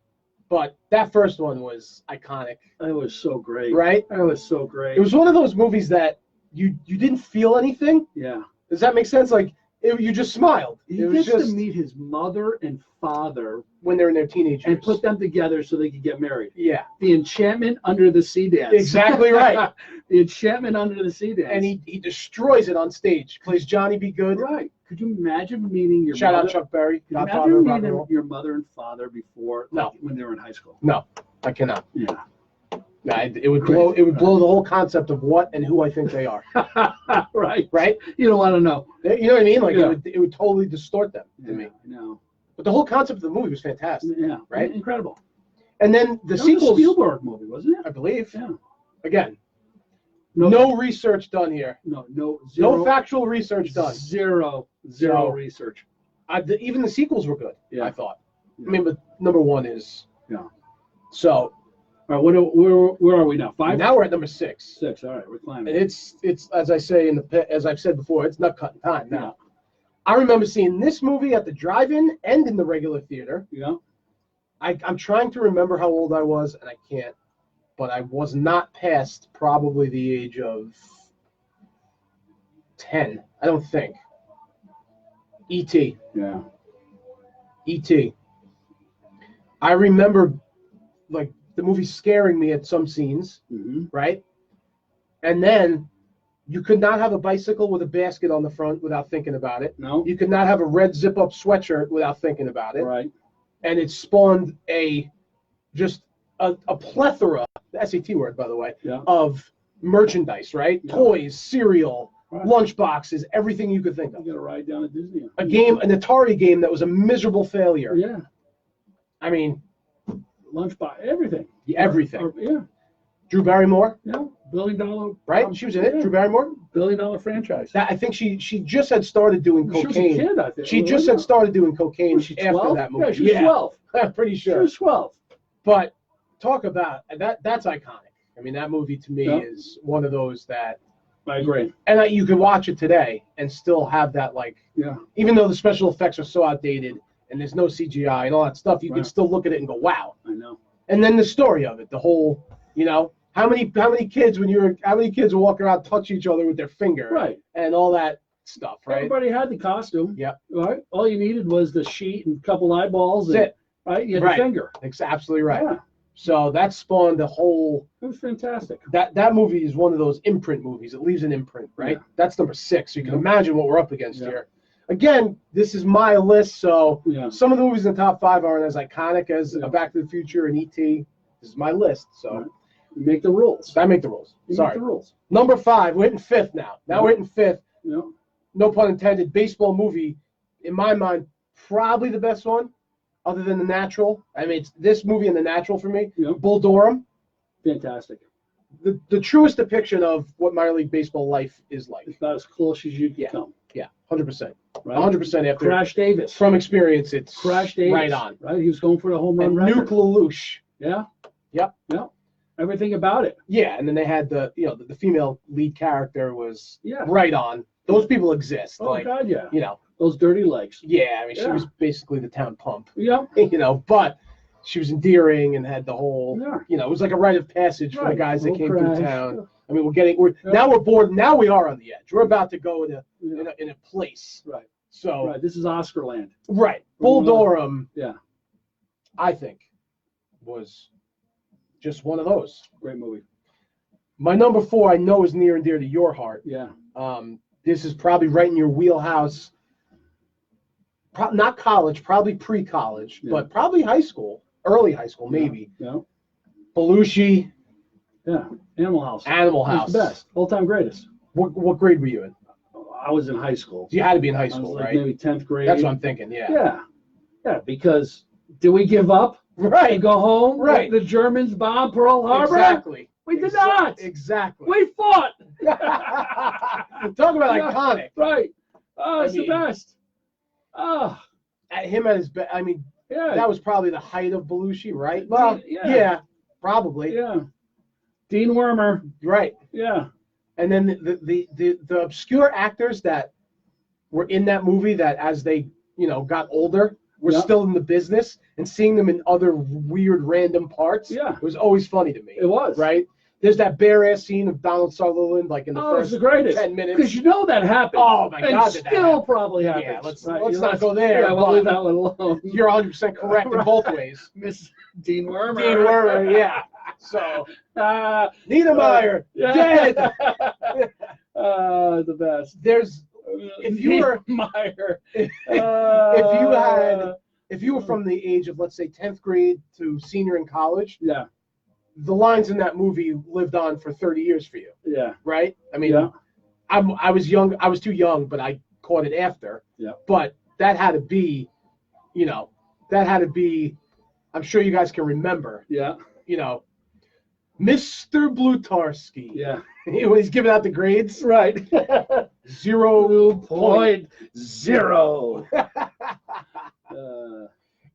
B: But that first one was iconic.
A: It was so great.
B: Right?
A: It was so great.
B: It was one of those movies that you didn't feel anything.
A: Yeah.
B: Does that make sense? Like, you just smiled.
A: He
B: It was
A: gets
B: just
A: to meet his mother and father
B: when they're in their teenage years.
A: and put them together so they could get married.
B: Yeah.
A: The enchantment under the sea dance.
B: Exactly right.
A: The enchantment under the sea dance.
B: And he destroys it on stage. Plays Johnny Be Good.
A: Right. Could you imagine meeting your
B: Shout
A: mother?
B: out Chuck Berry.
A: Could you
B: Godfather of rock
A: imagine
B: and
A: meeting
B: roll.
A: your mother and father before,
B: No.
A: when they were in high school?
B: No, I cannot.
A: Yeah.
B: It would blow. It would blow the whole concept of what and who I think they are.
A: Right.
B: Right.
A: You don't want to know.
B: You know what I mean? Like it would totally distort them to me.
A: No.
B: But the whole concept of the movie was fantastic.
A: Yeah.
B: Right.
A: Incredible.
B: And then the sequels.
A: A Spielberg movie, wasn't it?
B: I believe.
A: Yeah.
B: Again, no research done here.
A: No
B: factual research done.
A: Zero research.
B: Even the sequels were good. Yeah. I thought.
A: Yeah.
B: I mean, but number one is.
A: Yeah.
B: So.
A: All right, where are we now? 5?
B: Now we're at number 6.
A: 6. All right, we're climbing.
B: And it's as I say as I've said before, it's nut cutting time now. Yeah. I remember seeing this movie at the drive-in and in the regular theater.
A: Yeah.
B: I'm trying to remember how old I was, and I can't. But I was not past probably the age of 10. I don't think. E.T.
A: Yeah.
B: E.T. I remember, like, the movie scaring me at some scenes, right? And then you could not have a bicycle with a basket on the front without thinking about it.
A: No.
B: You could not have a red zip-up sweatshirt without thinking about it.
A: Right.
B: And it spawned just a plethora, the SAT word, by the way, of merchandise, right? Yeah. Toys, cereal, lunchboxes, everything you could think of.
A: You got to ride down at Disney.
B: An Atari game that was a miserable failure.
A: Yeah.
B: I mean...
A: Lunchbox, everything.
B: Everything.
A: Yeah.
B: Drew Barrymore.
A: Yeah. $1 billion.
B: Right? She was in it. Drew Barrymore.
A: $1 billion franchise.
B: I think she just had started doing cocaine.
A: She was a kid, I think.
B: She just had started doing cocaine after that movie.
A: Yeah, she was 12.
B: I'm pretty sure.
A: She was 12.
B: But talk about that's iconic. I mean, that movie to me is one of those that.
A: I agree.
B: And you can watch it today and still have that, like, even though the special effects are so outdated and there's no CGI and all that stuff, you can still look at it and go, wow.
A: I know.
B: And then the story of it, the whole, how many kids were walking around touch each other with their finger,
A: right,
B: and all that stuff, right?
A: Everybody had the costume, right. All you needed was the sheet and a couple eyeballs, right? You had the finger.
B: That's absolutely right. Yeah. So that spawned a whole.
A: It was fantastic.
B: That movie is one of those imprint movies. It leaves an imprint, right? Yeah. That's number 6. So you can imagine what we're up against here. Again, this is my list, so some of the movies in the top 5 aren't as iconic as Back to the Future and E.T. This is my list, so
A: you make the rules.
B: I make the rules. Sorry.
A: Make the rules.
B: Number 5, we're hitting 5th now. Now we're hitting 5th. Yeah. No pun intended. Baseball movie, in my mind, probably the best one, other than The Natural. I mean, it's this movie and The Natural for me. Bull Durham.
A: Fantastic.
B: The truest depiction of what minor league baseball life is like.
A: It's about as close as you can come.
B: Yeah, 100%.
A: Right.
B: 100% after
A: Crash Davis.
B: From experience, it's
A: Crash Davis.
B: Right on.
A: Right, he was going for the home run record.
B: Nuke LaLoosh.
A: Yeah.
B: Yep.
A: Yeah. Everything about it.
B: Yeah, and then they had the female lead character was right on. Those people exist.
A: Oh God, yeah.
B: Those
A: dirty legs.
B: Yeah, I mean she was basically the town pump.
A: Yeah.
B: But she was endearing and had the whole. It was like a rite of passage for the guys that came through town. Yeah. I mean, now we're bored. Now we are on the edge. We're about to go in a place.
A: Right.
B: So
A: this is Oscar land.
B: Right. Bull Durham.
A: Yeah.
B: I think was just one of those.
A: Great movie.
B: My number 4 I know is near and dear to your heart.
A: Yeah.
B: This is probably right in your wheelhouse. Not college, probably pre-college, but probably high school, early high school, maybe.
A: Yeah.
B: Belushi.
A: Yeah. Animal House.
B: Animal House.
A: It's the best. All-time greatest.
B: What grade were you in?
A: I was in high school.
B: You had to be in high school, right?
A: Maybe 10th grade.
B: That's what I'm thinking, yeah.
A: Yeah. Yeah, because did we give up?
B: Right.
A: To go home?
B: Right.
A: The Germans bombed Pearl Harbor?
B: Exactly.
A: We did not.
B: Exactly.
A: We fought.
B: Talk about iconic.
A: Right. Oh, it's the best. Oh.
B: At him at his best. I mean, that was probably the height of Belushi, right? Well, yeah, probably.
A: Yeah. Dean Wormer.
B: Right.
A: Yeah.
B: And then the obscure actors that were in that movie that as they, got older were still in the business, and seeing them in other weird random parts it was always funny to me.
A: It was.
B: Right? There's that bare-ass scene of Donald Sutherland, like in the first 10 minutes.
A: Because that happened.
B: Oh, my God.
A: And still probably happens.
B: Yeah, let's not go there.
A: Yeah, we'll leave that one alone.
B: You're 100% correct in both ways.
A: Miss Dean Wormer.
B: Dean Wormer, yeah. So, Niedermeyer, dead.
A: The best.
B: There's, if you were if you were from the age of, let's say, 10th grade to senior in college, the lines in that movie lived on for 30 years for you,
A: Yeah.
B: right? I mean,
A: Yeah.
B: I was young. I was too young, but I caught it after.
A: Yeah.
B: But that had to be, I'm sure you guys can remember,
A: Yeah.
B: Mr. Blutarski.
A: Yeah.
B: When he's giving out the grades.
A: Right.
B: 0.0.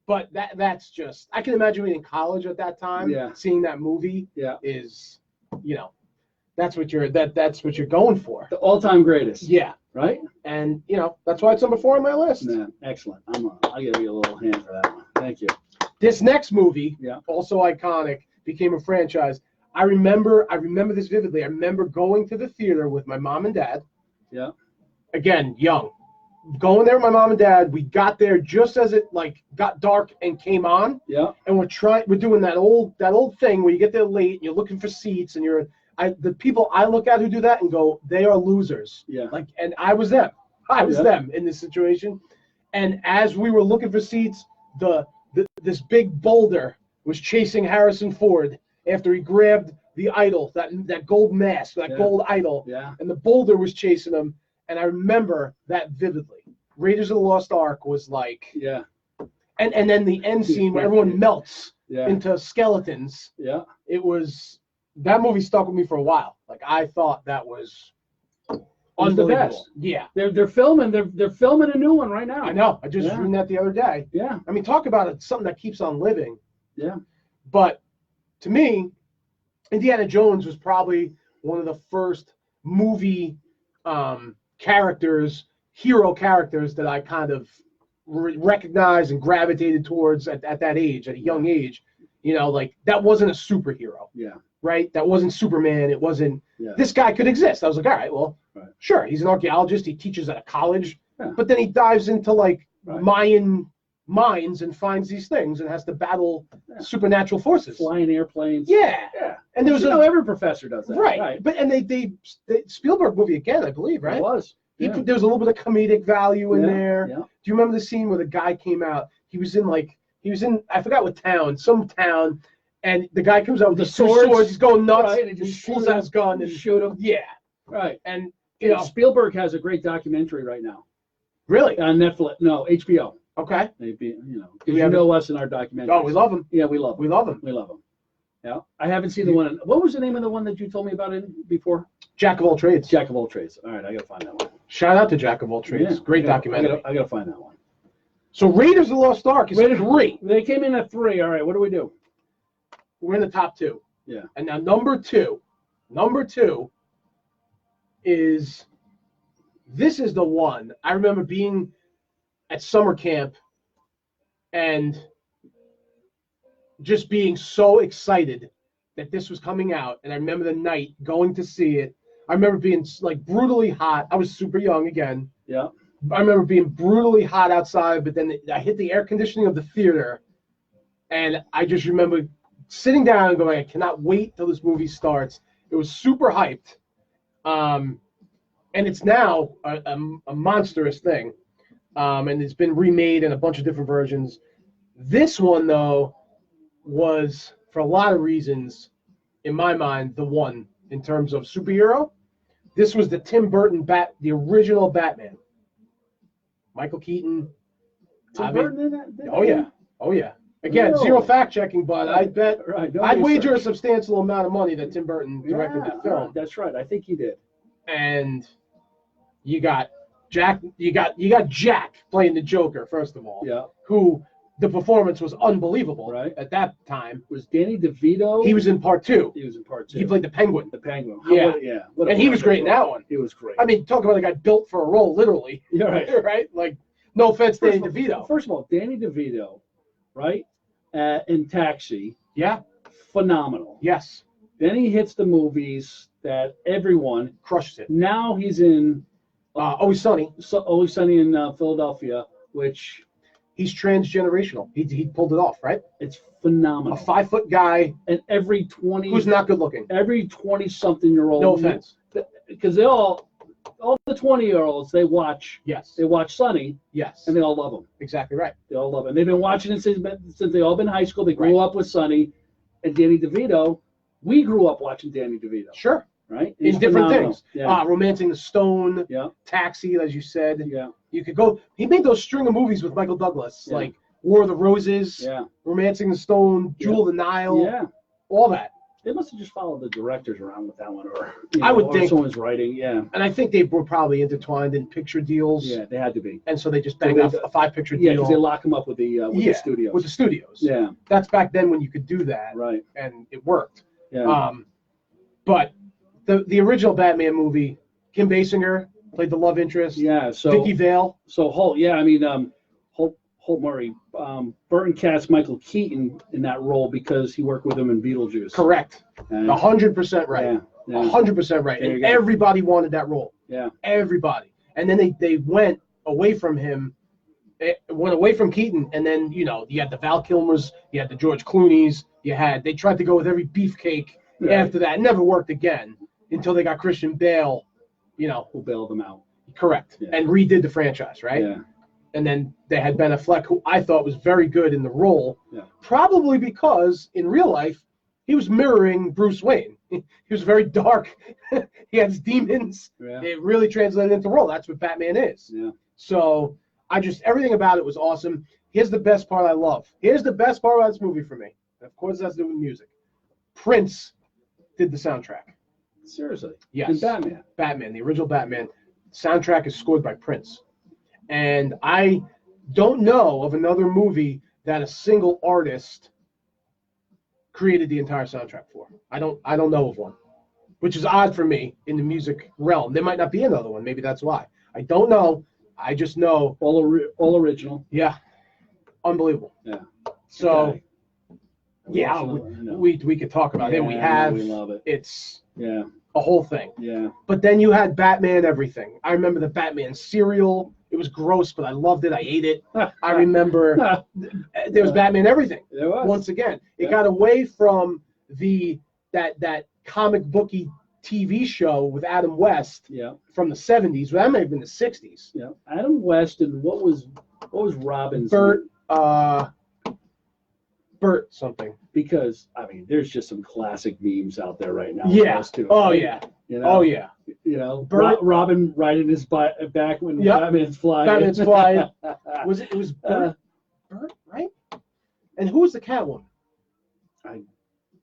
B: But that's just, I can imagine being in college at that time.
A: Yeah.
B: Seeing that movie.
A: Yeah.
B: Is, that's what you're going for.
A: The all-time greatest.
B: Yeah.
A: Right.
B: And that's why it's number 4 on my list.
A: Man, excellent. I'll give you a little hand for that one. Thank you.
B: This next movie,
A: Yeah.
B: also iconic, became a franchise. I remember this vividly. I remember going to the theater with my mom and dad.
A: Yeah.
B: Again, young. Going there with my mom and dad. We got there just as it got dark and came on.
A: Yeah.
B: And we're doing that old thing where you get there late and you're looking for seats and the people I look at who do that and go, they are losers.
A: Yeah.
B: And I was them. I was them in this situation. And as we were looking for seats, this big boulder was chasing Harrison Ford after he grabbed the idol, that gold mask, that gold idol.
A: Yeah.
B: And the boulder was chasing him. And I remember that vividly. Raiders of the Lost Ark was like,
A: yeah.
B: And then the end scene where everyone melts into skeletons.
A: Yeah.
B: That movie stuck with me for a while. I thought that was
A: the best.
B: Yeah.
A: They're filming a new one right now.
B: I know. I just read that the other day.
A: Yeah.
B: I mean, talk about it, something that keeps on living.
A: Yeah.
B: But to me, Indiana Jones was probably one of the first movie hero characters that I kind of recognized and gravitated towards at that age, at a young age. That wasn't a superhero.
A: Yeah.
B: Right? That wasn't Superman. It wasn't.
A: Yeah.
B: This guy could exist. I was like, all right, well, sure. He's an archaeologist. He teaches at a college.
A: Yeah.
B: But then he dives into Mayan mines and finds these things and has to battle supernatural forces.
A: Flying airplanes.
B: Yeah.
A: Yeah.
B: And there was
A: every professor does that.
B: Right. But they Spielberg movie again, I believe, right?
A: It was.
B: There was a little bit of comedic value in there.
A: Yeah.
B: Do you remember the scene where the guy came out? He was in I forgot what town, some town, and the guy comes out with the swords. He's going nuts.
A: Right, and
B: he just pulls out his gun and
A: shoot him.
B: Yeah.
A: Right.
B: And
A: Spielberg has a great documentary right now.
B: Really?
A: On Netflix. No, HBO.
B: Okay.
A: Maybe, because us in our documentary.
B: Oh, we love him.
A: Yeah, we love him.
B: We love him.
A: We love him. Yeah. I haven't seen the one. What was the name of the one that you told me about before?
B: Jack of all trades.
A: Jack of all trades. All right, I got to find that one.
B: Shout out to Jack of all trades.
A: Yeah,
B: Great documentary.
A: I got to find that one.
B: So Raiders of the Lost Ark is 3.
A: They came in at 3. All right, what do we do?
B: We're in the top 2.
A: Yeah.
B: And now number two is, this is the one. I remember being at summer camp and just being so excited that this was coming out. And I remember the night going to see it. I remember being brutally hot. I was super young again.
A: Yeah.
B: I remember being brutally hot outside, but then I hit the air conditioning of the theater. And I just remember sitting down and going, I cannot wait till this movie starts. It was super hyped. And it's now a monstrous thing. And it's been remade in a bunch of different versions. This one, though, was, for a lot of reasons, in my mind, the one in terms of superhero. This was the Tim Burton the original Batman. Michael Keaton.
A: Tim Burton in that?
B: Oh, yeah. Again,
A: Really?
B: Zero fact checking, but I bet I'd wager a
A: research.
B: substantial amount of money that Tim Burton directed that film.
A: That's right. I think he did.
B: And you got Jack playing the Joker, first of all.
A: Yeah.
B: Who the performance was unbelievable at that time.
A: Was Danny DeVito?
B: He was in part 2.
A: He was in part 2.
B: He played the Penguin.
A: The Penguin.
B: Yeah.
A: And
B: he was great in that one.
A: He was great.
B: I mean, talk about a guy built for a role, literally.
A: Yeah, right.
B: Right? Like, no offense, Danny DeVito.
A: First of all, Danny DeVito, right? In Taxi.
B: Yeah.
A: Phenomenal.
B: Yes.
A: Then he hits the movies that everyone
B: crushes it.
A: Now he's in
B: Always Sunny.
A: Always Sunny in Philadelphia, which
B: he's transgenerational. He pulled it off, right?
A: It's phenomenal.
B: A 5-foot guy,
A: and every 20
B: who's not good looking.
A: Every 20-something-year-old.
B: No offense.
A: Because all the 20-year-olds they watch Sunny.
B: Yes.
A: And they all love him.
B: Exactly right.
A: They all love him. They've been watching it since they all been in high school. They grew up with Sunny, and Danny DeVito we grew up watching Danny DeVito.
B: Sure.
A: Right?
B: In different things.
A: Yeah.
B: Romancing the Stone,
A: Yeah.
B: Taxi, as you said.
A: Yeah.
B: You could go. He made those string of movies with Michael Douglas, like War of the Roses, Romancing the Stone, Jewel of the Nile, all that.
A: They must have just followed the directors around with that one, or
B: I would think
A: someone's writing. And
B: I think they were probably intertwined in picture deals.
A: Yeah, they had to be.
B: And so they just banged out a 5-picture deal.
A: Yeah, because they lock them up with the studios.
B: With the studios.
A: Yeah.
B: That's back then when you could do that.
A: Right.
B: And it worked.
A: Yeah.
B: But the original Batman movie, Kim Basinger played the love interest.
A: Yeah. So
B: Vicky Vale.
A: So Holt. Yeah, I mean Holt Murray. Burton cast Michael Keaton in that role because he worked with him in Beetlejuice.
B: Correct. 100% right.
A: Yeah.
B: 100% right. And everybody wanted that role.
A: Yeah.
B: Everybody. And then they went away from him. It went away from Keaton, and then you had the Val Kilmers, you had the George Clooney's, they tried to go with every beefcake after that. It never worked again until they got Christian Bale,
A: who bailed them out.
B: Correct.
A: Yeah.
B: And redid the franchise, right?
A: Yeah. And
B: then they had Ben Affleck, who I thought was very good in the role, probably because in real life he was mirroring Bruce Wayne. He was very dark. He had his demons.
A: Yeah.
B: It really translated into the role. That's what Batman is.
A: Yeah.
B: So everything about it was awesome. Here's the best part I love. Here's the best part about this movie for me. Of course, that's to do with music. Prince did the soundtrack.
A: Seriously?
B: Yes.
A: And Batman?
B: Batman, the original Batman. Soundtrack is scored by Prince. And I don't know of another movie that a single artist created the entire soundtrack for. I don't know of one, which is odd for me in the music realm. There might not be another one. Maybe that's why. I don't know. I just know
A: all original.
B: Yeah, unbelievable.
A: Yeah.
B: So, we could talk about it. We
A: love it.
B: It's a whole thing.
A: Yeah.
B: But then you had Batman everything. I remember the Batman cereal. It was gross, but I loved it. I ate it. I remember there was Batman everything.
A: There was.
B: Once again, it got away from that comic booky TV show with Adam West from the 70s. Well, that may have been the 60s.
A: Yeah. Adam West, and what was Robin's
B: Bert something.
A: Because there's just some classic memes out there right now.
B: Yeah.
A: Too,
B: oh
A: right?
B: yeah.
A: Oh
B: yeah.
A: Bert, Robin riding his back when Batman's flying.
B: Batman's flying. It was Bert, right? And who was the Catwoman?
A: I'm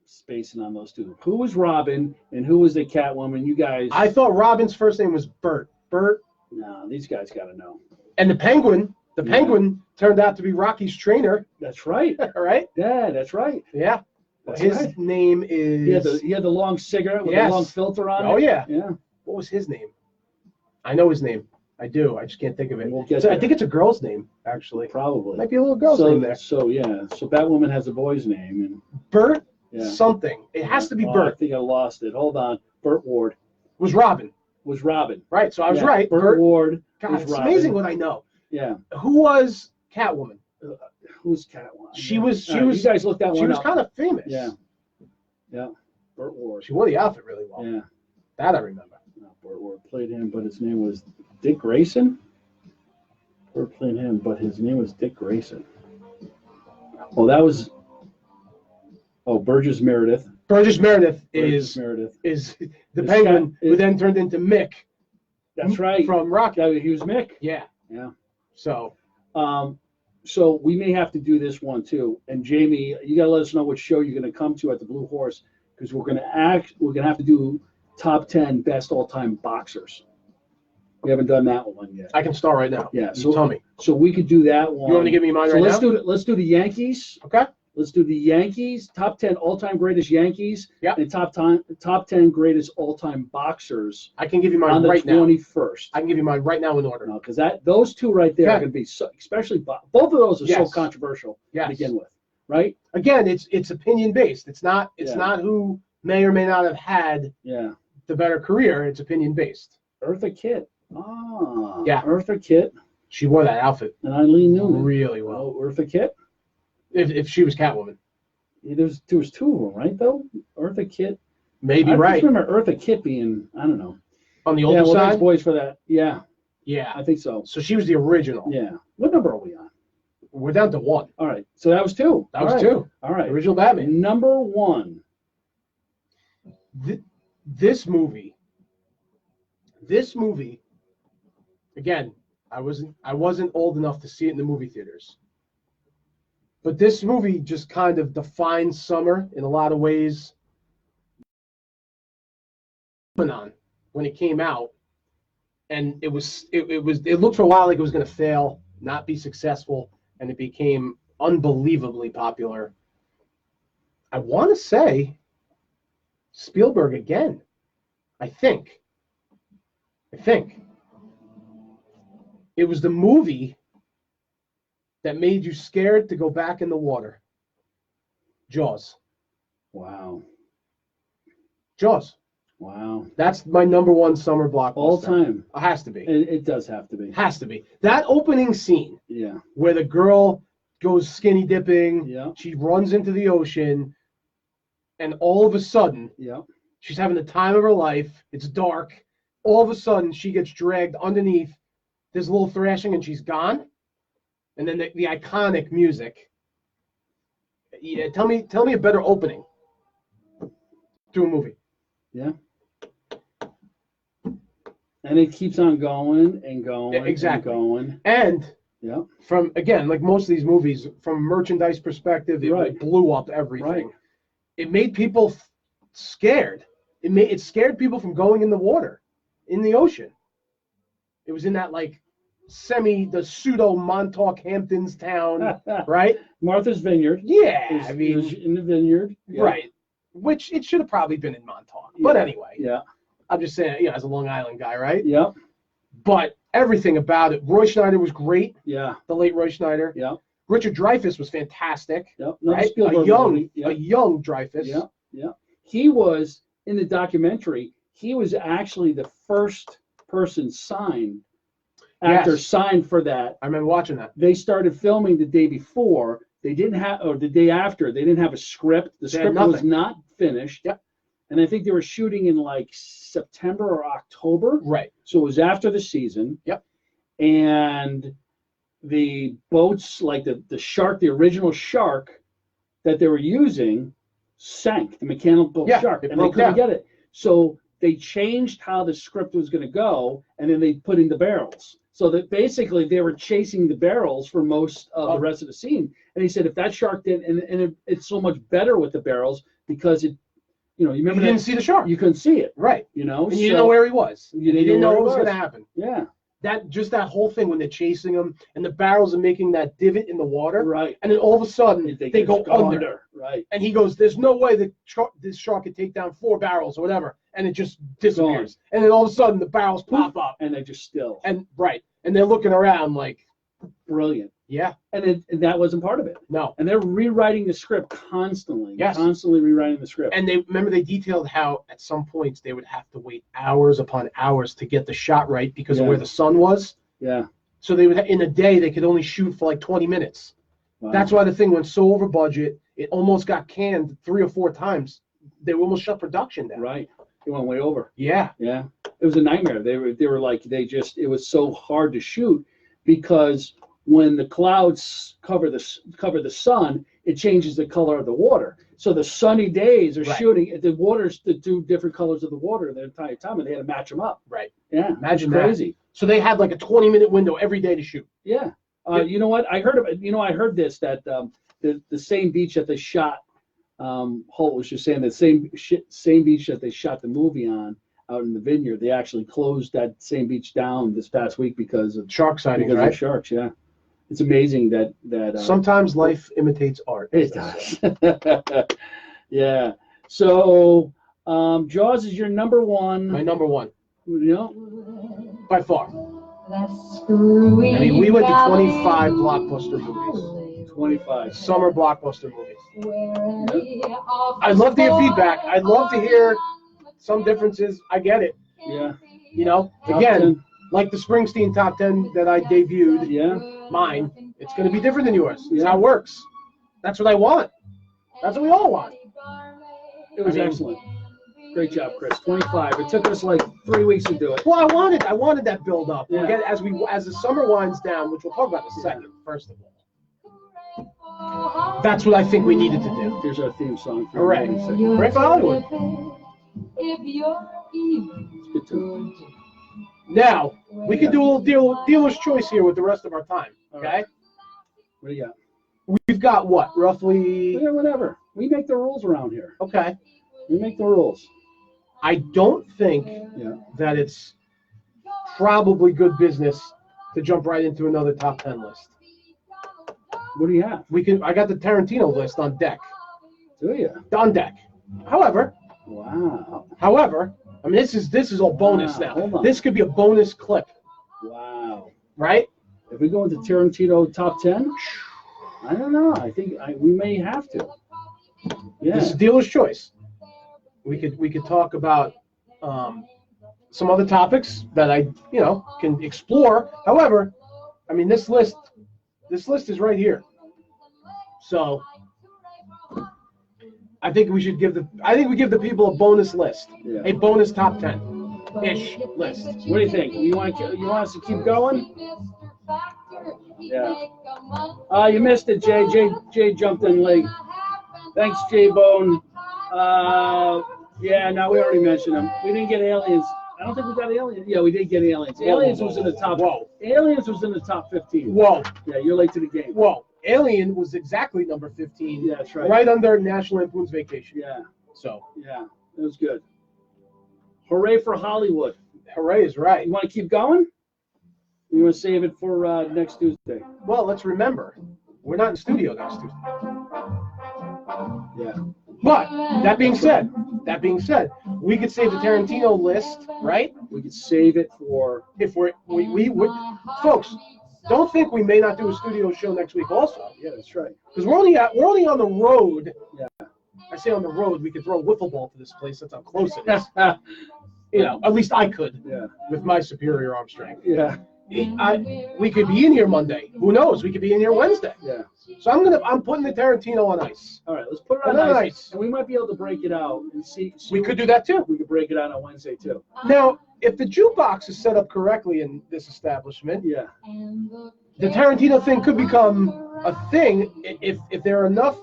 A: spacing on those two. Who was Robin and who was the Catwoman? You guys.
B: I thought Robin's first name was Bert. Bert.
A: No, these guys got to know.
B: And the Penguin. The Penguin turned out to be Rocky's trainer.
A: That's right.
B: Right?
A: Yeah, that's right.
B: Yeah. His name is.
A: He had the long cigarette with the long filter on it.
B: Oh, yeah.
A: Yeah.
B: What was his name? I know his name. I do. I just can't think of it.
A: We'll get
B: I think it's a girl's name, actually.
A: Probably.
B: Might be a little girl's name there.
A: So Batwoman has a boy's name. And
B: Bert something. It has to be Bert.
A: I think I lost it. Hold on. Bert Ward.
B: Was Robin. Right. So I was right.
A: Bert Ward.
B: God, it's amazing what I know.
A: Yeah.
B: Who was Catwoman?
A: Who's Catwoman?
B: She was.
A: You guys looked that one up.
B: She was kind of famous.
A: Yeah. Yeah. Burt Ward.
B: She wore the outfit really well.
A: Yeah.
B: That I remember.
A: No, Burt Ward played him, but his name was Dick Grayson. Burt played him, but his name was Dick Grayson. Oh, that was. Oh, Burgess Meredith.
B: Burgess Meredith is the Penguin who then turned into Mick.
A: That's right.
B: From Rocky.
A: He was Mick.
B: Yeah.
A: Yeah.
B: So
A: we may have to do this one too. And Jamie, you got to let us know what show you're going to come to at the Blue Horse, because we're going to have to do top 10 best all-time boxers. We haven't done that one yet.
B: I can start right now.
A: Yeah.
B: So tell me.
A: So we could do that one.
B: You want me to give me mine right now?
A: Let's do the Yankees.
B: Okay.
A: Let's do the Yankees, top 10 all-time greatest Yankees, and top 10 greatest all-time boxers.
B: I can give you mine
A: on the
B: right
A: 21st.
B: I can give you mine right now in order.
A: No, because those two right there are going to be especially both of those are so controversial to begin with, right?
B: Again, it's opinion based. It's not who may or may not have had the better career. It's opinion based.
A: Eartha Kitt.
B: Yeah.
A: Eartha Kitt.
B: She wore that outfit.
A: And Eileen Newman.
B: Really well.
A: Eartha Kitt.
B: If she was Catwoman.
A: Yeah, there was two of them, right, though? Eartha Kitt.
B: Maybe
A: I
B: right.
A: I remember Eartha Kitt being, I don't know.
B: On the older side?
A: There's boys for that. Yeah.
B: Yeah.
A: I think so.
B: So she was the original.
A: Yeah. What number are we on?
B: We're down to 1.
A: All right. So that was 2.
B: That was 2.
A: All right.
B: Original Batman.
A: Number 1.
B: This movie, again, I wasn't old enough to see it in the movie theaters. But this movie just kind of defines summer in a lot of ways. When it came out, and it looked for a while like it was going to fail, not be successful, and it became unbelievably popular. I want to say Spielberg again. I think it was the movie that made you scared to go back in the water. Jaws.
A: Wow.
B: Jaws.
A: Wow.
B: That's my #1 summer blockbuster.
A: All time.
B: It has to be.
A: It does have to be.
B: Has to be. That opening scene.
A: Yeah.
B: Where the girl goes skinny dipping.
A: Yeah.
B: She runs into the ocean. And all of a sudden, she's having the time of her life. It's dark. All of a sudden, she gets dragged underneath. There's a little thrashing, and she's gone. And then the iconic music. Yeah, tell me a better opening to a movie.
A: Yeah. And it keeps on going and going.
B: Yeah, exactly.
A: And going.
B: And from, again, like most of these movies, from a merchandise perspective, it blew up everything.
A: Right.
B: It made people scared. It scared people from going in the water, in the ocean. It was in that the pseudo Montauk Hamptons town, right?
A: Martha's Vineyard.
B: Yeah,
A: it was in the vineyard. Yeah.
B: Right. Which it should have probably been in Montauk. But anyway.
A: Yeah.
B: I'm just saying, as a Long Island guy, right?
A: Yeah.
B: But everything about it. Roy Schneider was great.
A: Yeah.
B: The late Roy Schneider.
A: Yeah.
B: Richard Dreyfuss was fantastic.
A: Yep.
B: Right? A young Dreyfuss.
A: Yeah. Yeah. He was in the documentary. He was actually the first person signed. Actor signed for that.
B: I remember watching that.
A: They started filming the day before. They didn't have, or the day after. They didn't have a script. The script was not finished.
B: Yep.
A: And I think they were shooting in September or October.
B: Right.
A: So it was after the season.
B: Yep.
A: And the boats, the original shark that they were using sank, the mechanical shark, and they couldn't get it. So they changed how the script was going to go, and then they put in the barrels. So that basically they were chasing the barrels for most of the rest of the scene. And he said if that shark didn't, and it's so much better with the barrels because it, you remember
B: you didn't see the shark.
A: You couldn't see it.
B: Right.
A: And
B: you didn't know where he was.
A: You
B: didn't know what was going to happen.
A: Yeah.
B: That whole thing when they're chasing him and the barrels are making that divot in the water.
A: Right.
B: And then all of a sudden they go under.
A: Right.
B: And he goes, there's no way that this shark could take down 4 barrels or whatever. And it just disappears. And then all of a sudden the barrels pop up.
A: And they're just still.
B: And and they're looking around like.
A: Brilliant.
B: Yeah.
A: And that wasn't part of it.
B: No.
A: And they're rewriting the script constantly.
B: Yes.
A: Constantly rewriting the script.
B: And they detailed how at some points they would have to wait hours upon hours to get the shot right because of where the sun was.
A: Yeah.
B: So they would in a day they could only shoot for 20 minutes. Wow. That's why the thing went so over budget. It almost got canned 3 or 4 times. They almost shut production down.
A: Right. It went way over.
B: Yeah.
A: Yeah. It was a nightmare. It was so hard to shoot because when the clouds cover the sun, it changes the color of the water. So the sunny days are shooting. The water's the 2 different colors of the water the entire time, and they had to match them up.
B: Right.
A: Yeah.
B: Imagine
A: crazy.
B: That. So they had a 20-minute window every day to shoot.
A: Yeah. You know what? I heard this that the same beach that they shot. Holt was just saying that same beach that they shot the movie on out in the vineyard. They actually closed that same beach down this past week because of
B: shark sightings.
A: Because of sharks. Yeah. It's amazing that
B: sometimes life imitates art.
A: It does. Yeah. So Jaws is your #1.
B: My #1. By far.
C: I
B: mean, we went to 25 blockbuster movies.
A: 25
B: summer blockbuster movies. I'd love to hear feedback. I'd love to hear some differences. I get it.
A: Yeah.
B: Again, like the Springsteen top 10 that I debuted.
A: Yeah.
B: Mine, it's going to be different than yours. It's how it works. That's what I want. That's what we all want.
A: It was excellent. Great job, Chris. 25. It took us 3 weeks to do it.
B: Well, I wanted that build up. Yeah. Again, as the summer winds down, which we'll talk about in a second, first of all. That's what I think we needed to do.
A: Here's our theme song.
B: All right. Right for Hollywood.
C: If you're evil,
A: Good too.
B: Now, we can do a little dealer's choice here with the rest of our time, okay?
A: What do you got?
B: We've got what, roughly?
A: Yeah, whatever. We make the rules around here.
B: Okay.
A: We make the rules.
B: I don't think that it's probably good business to jump right into another top 10 list.
A: What do you have?
B: I got the Tarantino list on deck.
A: Do you?
B: On deck. However,
A: Wow.
B: I mean, this is all bonus
A: Wow, hold
B: now.
A: on.
B: This could be a bonus clip,
A: Wow.
B: right?
A: If we go into Tarantino top 10, I don't know. I think we may have to. Yeah.
B: This is dealer's choice. We could talk about some other topics that I can explore. However, I mean this list is right here. So I think we give the people a bonus list, a bonus top 10-ish list.
A: What do you think? You want us to keep going? Yeah. You missed it, Jay. Jay jumped in late. Thanks, J Bone. Yeah, no, we already mentioned them. We didn't get aliens. I don't think we got aliens. Yeah, we did get aliens. Aliens was in the top.
B: Whoa.
A: Aliens was in the top 15.
B: Whoa.
A: Yeah, you're late to the game.
B: Whoa. Alien was exactly number 15.
A: Yeah, that's right.
B: Right under National Lampoon's Vacation.
A: Yeah.
B: So.
A: Yeah, it was good. Hooray for Hollywood.
B: Hooray is right.
A: You want to keep going? You want to save it for next Tuesday?
B: Well, let's remember, we're not in studio next Tuesday.
A: Yeah.
B: But that being said, we could save the Tarantino list, right?
A: We could save it for.
B: If we folks, don't think we may not do a studio show next week also.
A: Yeah, that's right.
B: Because we're only on the road.
A: Yeah.
B: I say on the road, we could throw a wiffle ball to this place. That's how close it is. At least I could.
A: Yeah.
B: With my superior arm strength.
A: Yeah.
B: We could be in here Monday. Who knows? We could be in here Wednesday.
A: Yeah.
B: So I'm putting the Tarantino on ice.
A: All right, let's put it on ice. And we might be able to break it out and see.
B: We could do that too.
A: We could break it out on Wednesday too.
B: Now, if the jukebox is set up correctly in this establishment,
A: Yeah.
B: the Tarantino thing could become a thing if there are enough.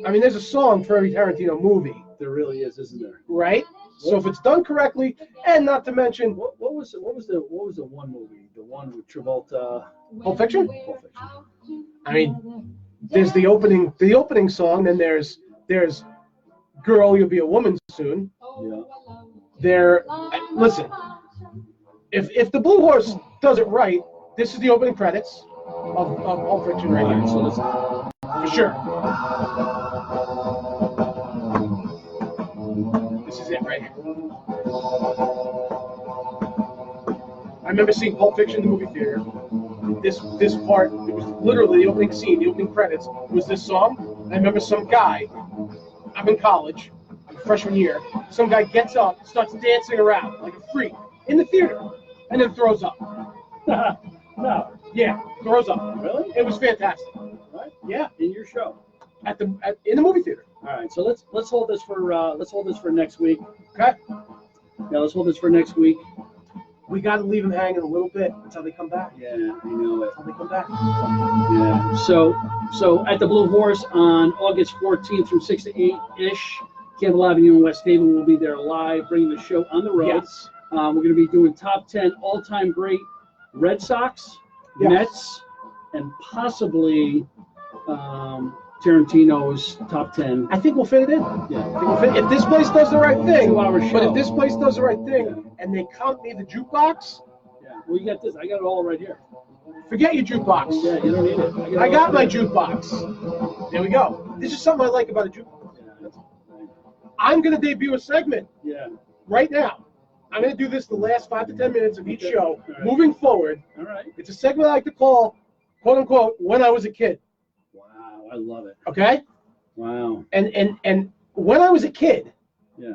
B: I mean, there's a song for every Tarantino movie.
A: There really is, isn't there?
B: Right? So if it's done correctly, and not to mention,
A: What was the one movie? The one with Travolta.
B: Pulp Fiction?
A: Pulp Fiction.
B: I mean, there's the opening song, then there's Girl, You'll Be a Woman Soon.
A: Yeah.
B: Listen, if the Blue Horse does it right, this is the opening credits of Pulp Fiction right here.
A: So listen.
B: For sure. This is it right here. I remember seeing Pulp Fiction in the movie theater. This part, it was literally the opening scene, the opening credits, was this song. I remember some guy, I'm in college, freshman year, some guy gets up, starts dancing around like a freak in the theater, and then throws up.
A: No.
B: Yeah, throws up.
A: Really?
B: It was fantastic.
A: Right?
B: Yeah,
A: In your show.
B: in the movie theater.
A: All right. So let's hold this for next week.
B: Okay.
A: Yeah. Let's hold this for next week.
B: We got to leave them hanging a little bit until they come back.
A: Yeah, I know it.
B: Until they come back.
A: Yeah. So at the Blue Horse on August 14th from 6 to 8-ish, Campbell Avenue in West Haven, we'll be there live, bringing the show on the road.
B: Yes.
A: We're going to be doing top 10 all-time great Red Sox,
B: Yes.
A: Mets, and possibly Tarantino's top 10.
B: I think we'll fit it in.
A: Yeah.
B: I think we'll fit, if this place does the right thing,
A: 2-hour show.
B: but if this place does the right thing and they count me the jukebox,
A: Yeah. Well, you got this. I got it all right here.
B: forget your jukebox.
A: Yeah, you don't need it.
B: I got my jukebox. There we go. This is something I like about a jukebox.
A: Yeah, that's right.
B: I'm going to debut a segment
A: Yeah.
B: right now. I'm going to do this the last 5 to 10 minutes of each
A: Okay.
B: show.
A: All right.
B: Moving forward,
A: All right.
B: it's a segment I like to call, quote unquote, When I Was a Kid.
A: Wow, I love it.
B: Okay?
A: Wow.
B: And when I was a kid,
A: Yeah.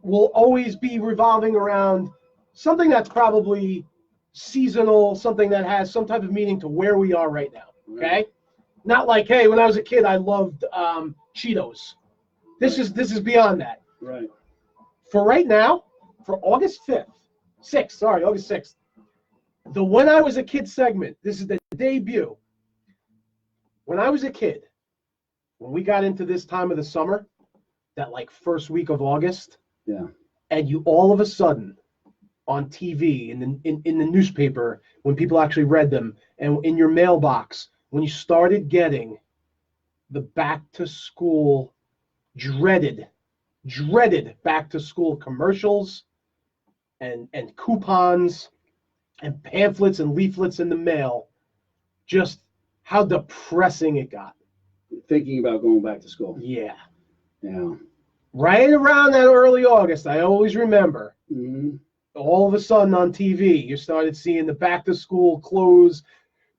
B: will always be revolving around something that's probably seasonal, something that has some type of meaning to where we are right now. Okay? Not like, hey, when I was a kid, I loved Cheetos. This is beyond that.
A: Right.
B: For right now, for August 6th, the When I Was a Kid segment, this is the debut. When I was a kid, when we got into this time of the summer, that like first week of August.
A: Yeah.
B: And you all of a sudden on TV, in the newspaper, when people actually read them, and in your mailbox, when you started getting the back to school, dreaded back to school commercials and coupons and pamphlets and leaflets in the mail, just how depressing it got.
A: Thinking about going back to school.
B: Yeah.
A: Yeah.
B: Right around that early August, I always remember.
A: Mm-hmm.
B: All of a sudden on TV, you started seeing the back to school clothes,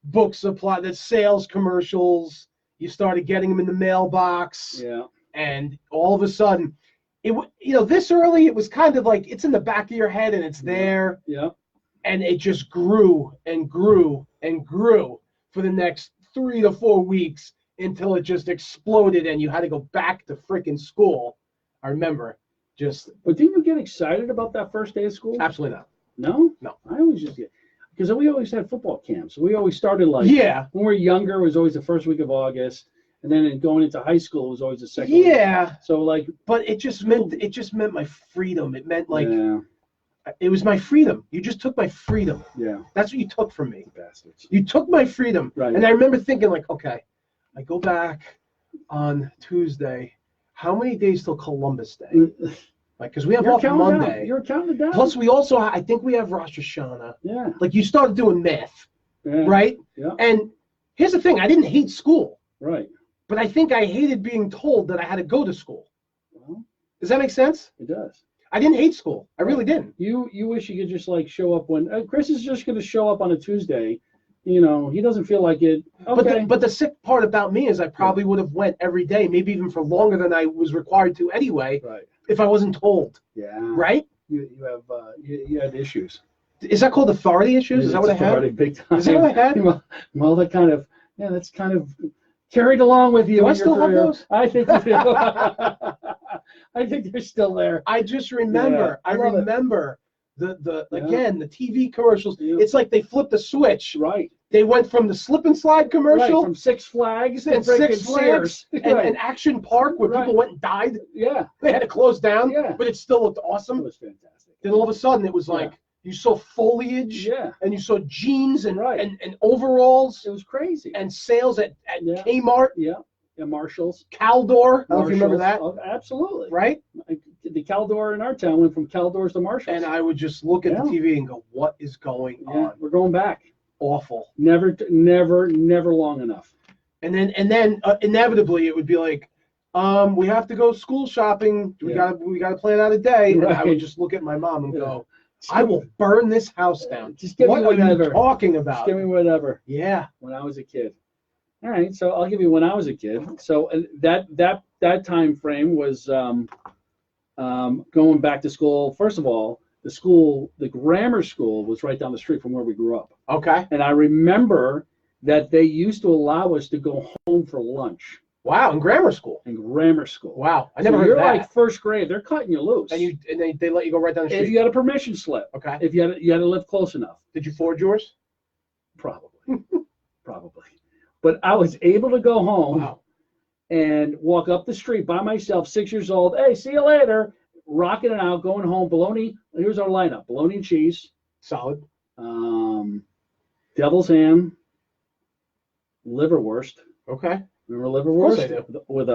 B: book supply, the sales commercials. You started getting them in the mailbox.
A: Yeah.
B: And all of a sudden, this early, it was kind of like it's in the back of your head and it's there.
A: Yeah.
B: And it just grew and grew and grew for the next 3 to 4 weeks until it just exploded and you had to go back to freaking school. I remember.
A: But didn't you get excited about that first day of school?
B: Absolutely not.
A: No?
B: No.
A: I always just get, because we always had football camps. We always started like, when we were younger, it was always the first week of August. And then going into high school, it was always the second week. So like.
B: But it just meant my freedom. It meant like, it was my freedom. You just took my freedom.
A: Yeah.
B: That's what you took from me.
A: Bastards.
B: You took my freedom.
A: Right.
B: And I remember thinking like, okay, I go back on Tuesday. How many days till Columbus Day? Like, because we have off Monday.
A: You're counting it down.
B: Plus, we also, I think we have Rosh Hashanah.
A: Yeah.
B: Like, you started doing math, right?
A: Yeah.
B: And here's the thing. I didn't hate school.
A: Right.
B: But I think I hated being told that I had to go to school.
A: Well,
B: does that make sense?
A: It does.
B: I didn't hate school. I really didn't.
A: You wish you could just, like, show up when Chris is just going to show up on a Tuesday. You know, he doesn't feel like it. Okay.
B: But the sick part about me is I probably would have went every day, maybe even for longer than I was required to anyway, if I wasn't told.
A: Yeah.
B: Right?
A: You have you had issues.
B: Is that called authority issues? Is that what I had?
A: Big time.
B: Is that what I had?
A: Well, that's kind of carried along with you.
B: Do I still have those?
A: I think you do. I think they're still there.
B: I just remember.
A: Yeah,
B: I remember. Again, the TV commercials. Yeah. It's like they flipped the switch.
A: Right.
B: They went from the slip and slide commercial
A: from Six Flags
B: and Action Park where people went and died.
A: Yeah.
B: They had to close down.
A: Yeah.
B: But it still looked awesome.
A: It was fantastic.
B: Then all of a sudden it was like you saw foliage.
A: Yeah.
B: And you saw jeans and overalls.
A: It was crazy.
B: And sales at Kmart.
A: Yeah. And Marshalls.
B: Caldor. I don't know if you remember that.
A: Oh, absolutely.
B: Right?
A: The Caldor in our town went from Caldors to Marshalls.
B: And I would just look at the TV and go, what is going on?
A: We're going back.
B: Awful.
A: Never long enough.
B: And then inevitably it would be like, we have to go school shopping. We gotta plan out a day. And I would just look at my mom and go, I will burn this house down.
A: Just give me whatever.
B: What are you talking about?
A: Just give me whatever.
B: Yeah.
A: When I was a kid. All right, so I'll give you when I was a kid. So that time frame was going back to school. First of all, the grammar school was right down the street from where we grew up.
B: Okay.
A: And I remember that they used to allow us to go home for lunch.
B: Wow, in grammar school.
A: Wow,
B: I never heard
A: you're
B: that.
A: Like first grade, they're cutting you loose.
B: And they let you go right down the street.
A: If you had a permission slip.
B: Okay.
A: If you had to live close enough.
B: Did you forge yours?
A: Probably. But I was able to go home and walk up the street by myself, 6 years old. Hey, see you later. Rocking it out, going home. Bologna. Here's our lineup: bologna and cheese.
B: Solid.
A: Devil's ham. Liverwurst.
B: Okay.
A: Remember liverwurst? With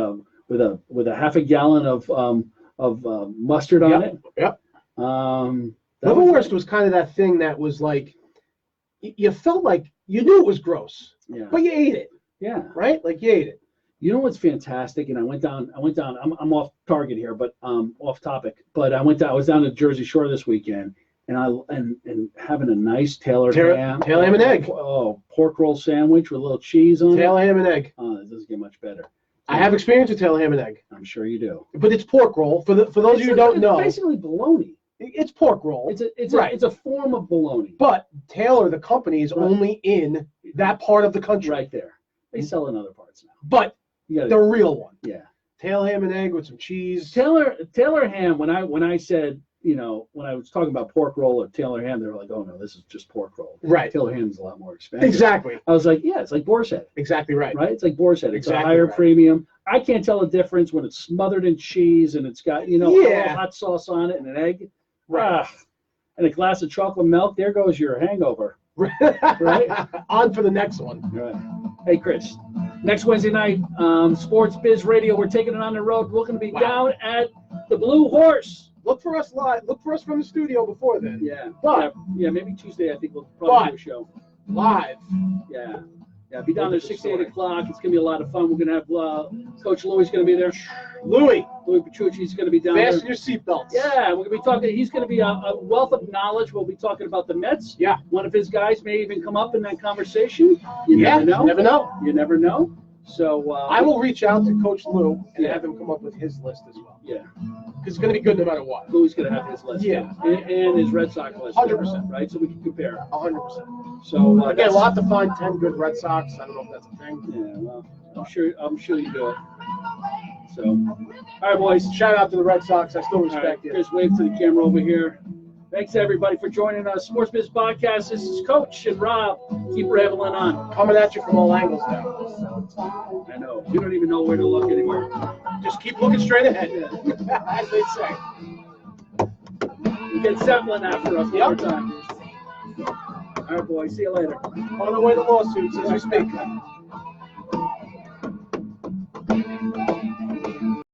A: a half a gallon of mustard on it.
B: Yep. Liverwurst was kind of that thing that was like, you felt like you knew it was gross, but you ate it.
A: Yeah.
B: Right? Like you ate it.
A: You know what's fantastic? And I went down. I'm off target here, but off topic. But I was down to Jersey Shore this weekend, and having a nice tail ham
B: and egg.
A: Oh, pork roll sandwich with a little cheese on it.
B: Tail ham and egg.
A: Oh, it doesn't get much better.
B: I have experience with tail ham and egg.
A: I'm sure you do.
B: But it's pork roll. For those of you who don't know,
A: it's basically bologna.
B: It's pork roll.
A: It's a form of bologna.
B: But Taylor, the company, is only in that part of the country.
A: Right there. They sell in other parts now.
B: But the real one.
A: Yeah.
B: Tail ham and egg with some cheese.
A: Taylor ham. When I said you know, when I was talking about pork roll or Taylor ham, they were like, "Oh no, this is just pork roll."
B: Right.
A: Taylor ham is a lot more expensive.
B: Exactly.
A: I was like, "Yeah, it's like boar's head."
B: Exactly right.
A: Right? It's like boar's head. It's
B: Exactly
A: a higher
B: right.
A: premium. I can't tell the difference when it's smothered in cheese and it's got, you know, a little hot sauce on it and an egg.
B: Right.
A: And a glass of chocolate milk. There goes your hangover. Right?
B: On for the next one.
A: Right. Hey, Chris. Next Wednesday night, SportsBiz Radio. We're taking it on the road. We're going to be down at the Blue Horse.
B: Look for us live. Look for us from the studio before then.
A: Yeah.
B: But
A: yeah, maybe Tuesday. I think we'll probably do a show.
B: Live.
A: Yeah. Yeah, be down there 6 to 8 o'clock. It's going to be a lot of fun. We're going to have Coach Louis going to be there. Louis Petrucci's going to be down there.
B: Fasten your seatbelts.
A: Yeah, we're going to be talking. He's going to be a wealth of knowledge. We'll be talking about the Mets.
B: Yeah.
A: One of his guys may even come up in that conversation. You never know.
B: You never know.
A: You never know. So
B: I will reach out to Coach Lou and have him come up with his list as well.
A: Yeah.
B: Because it's going to be good no matter what.
A: Louis going to have his list.
B: Yeah.
A: And his Red Sox list.
B: 100%.
A: Right? So we can compare.
B: 100%.
A: So
B: again, we'll have to find 10 good Red Sox. I don't know if that's a thing.
A: Yeah, well, I'm sure you do it. So, all right, boys.
B: Shout out to the Red Sox. I still respect you.
A: Just wave to the camera over here. Thanks, everybody, for joining us. SportsBiz Podcast. This is Coach and Rob. Keep rattling on.
B: Coming at you from all angles now.
A: I know. You don't even know where to look anymore.
B: Just keep looking straight ahead, as they say.
A: You get Zeppelin after us one more time. All right, boys. See you later.
B: On the way to lawsuits as we speak.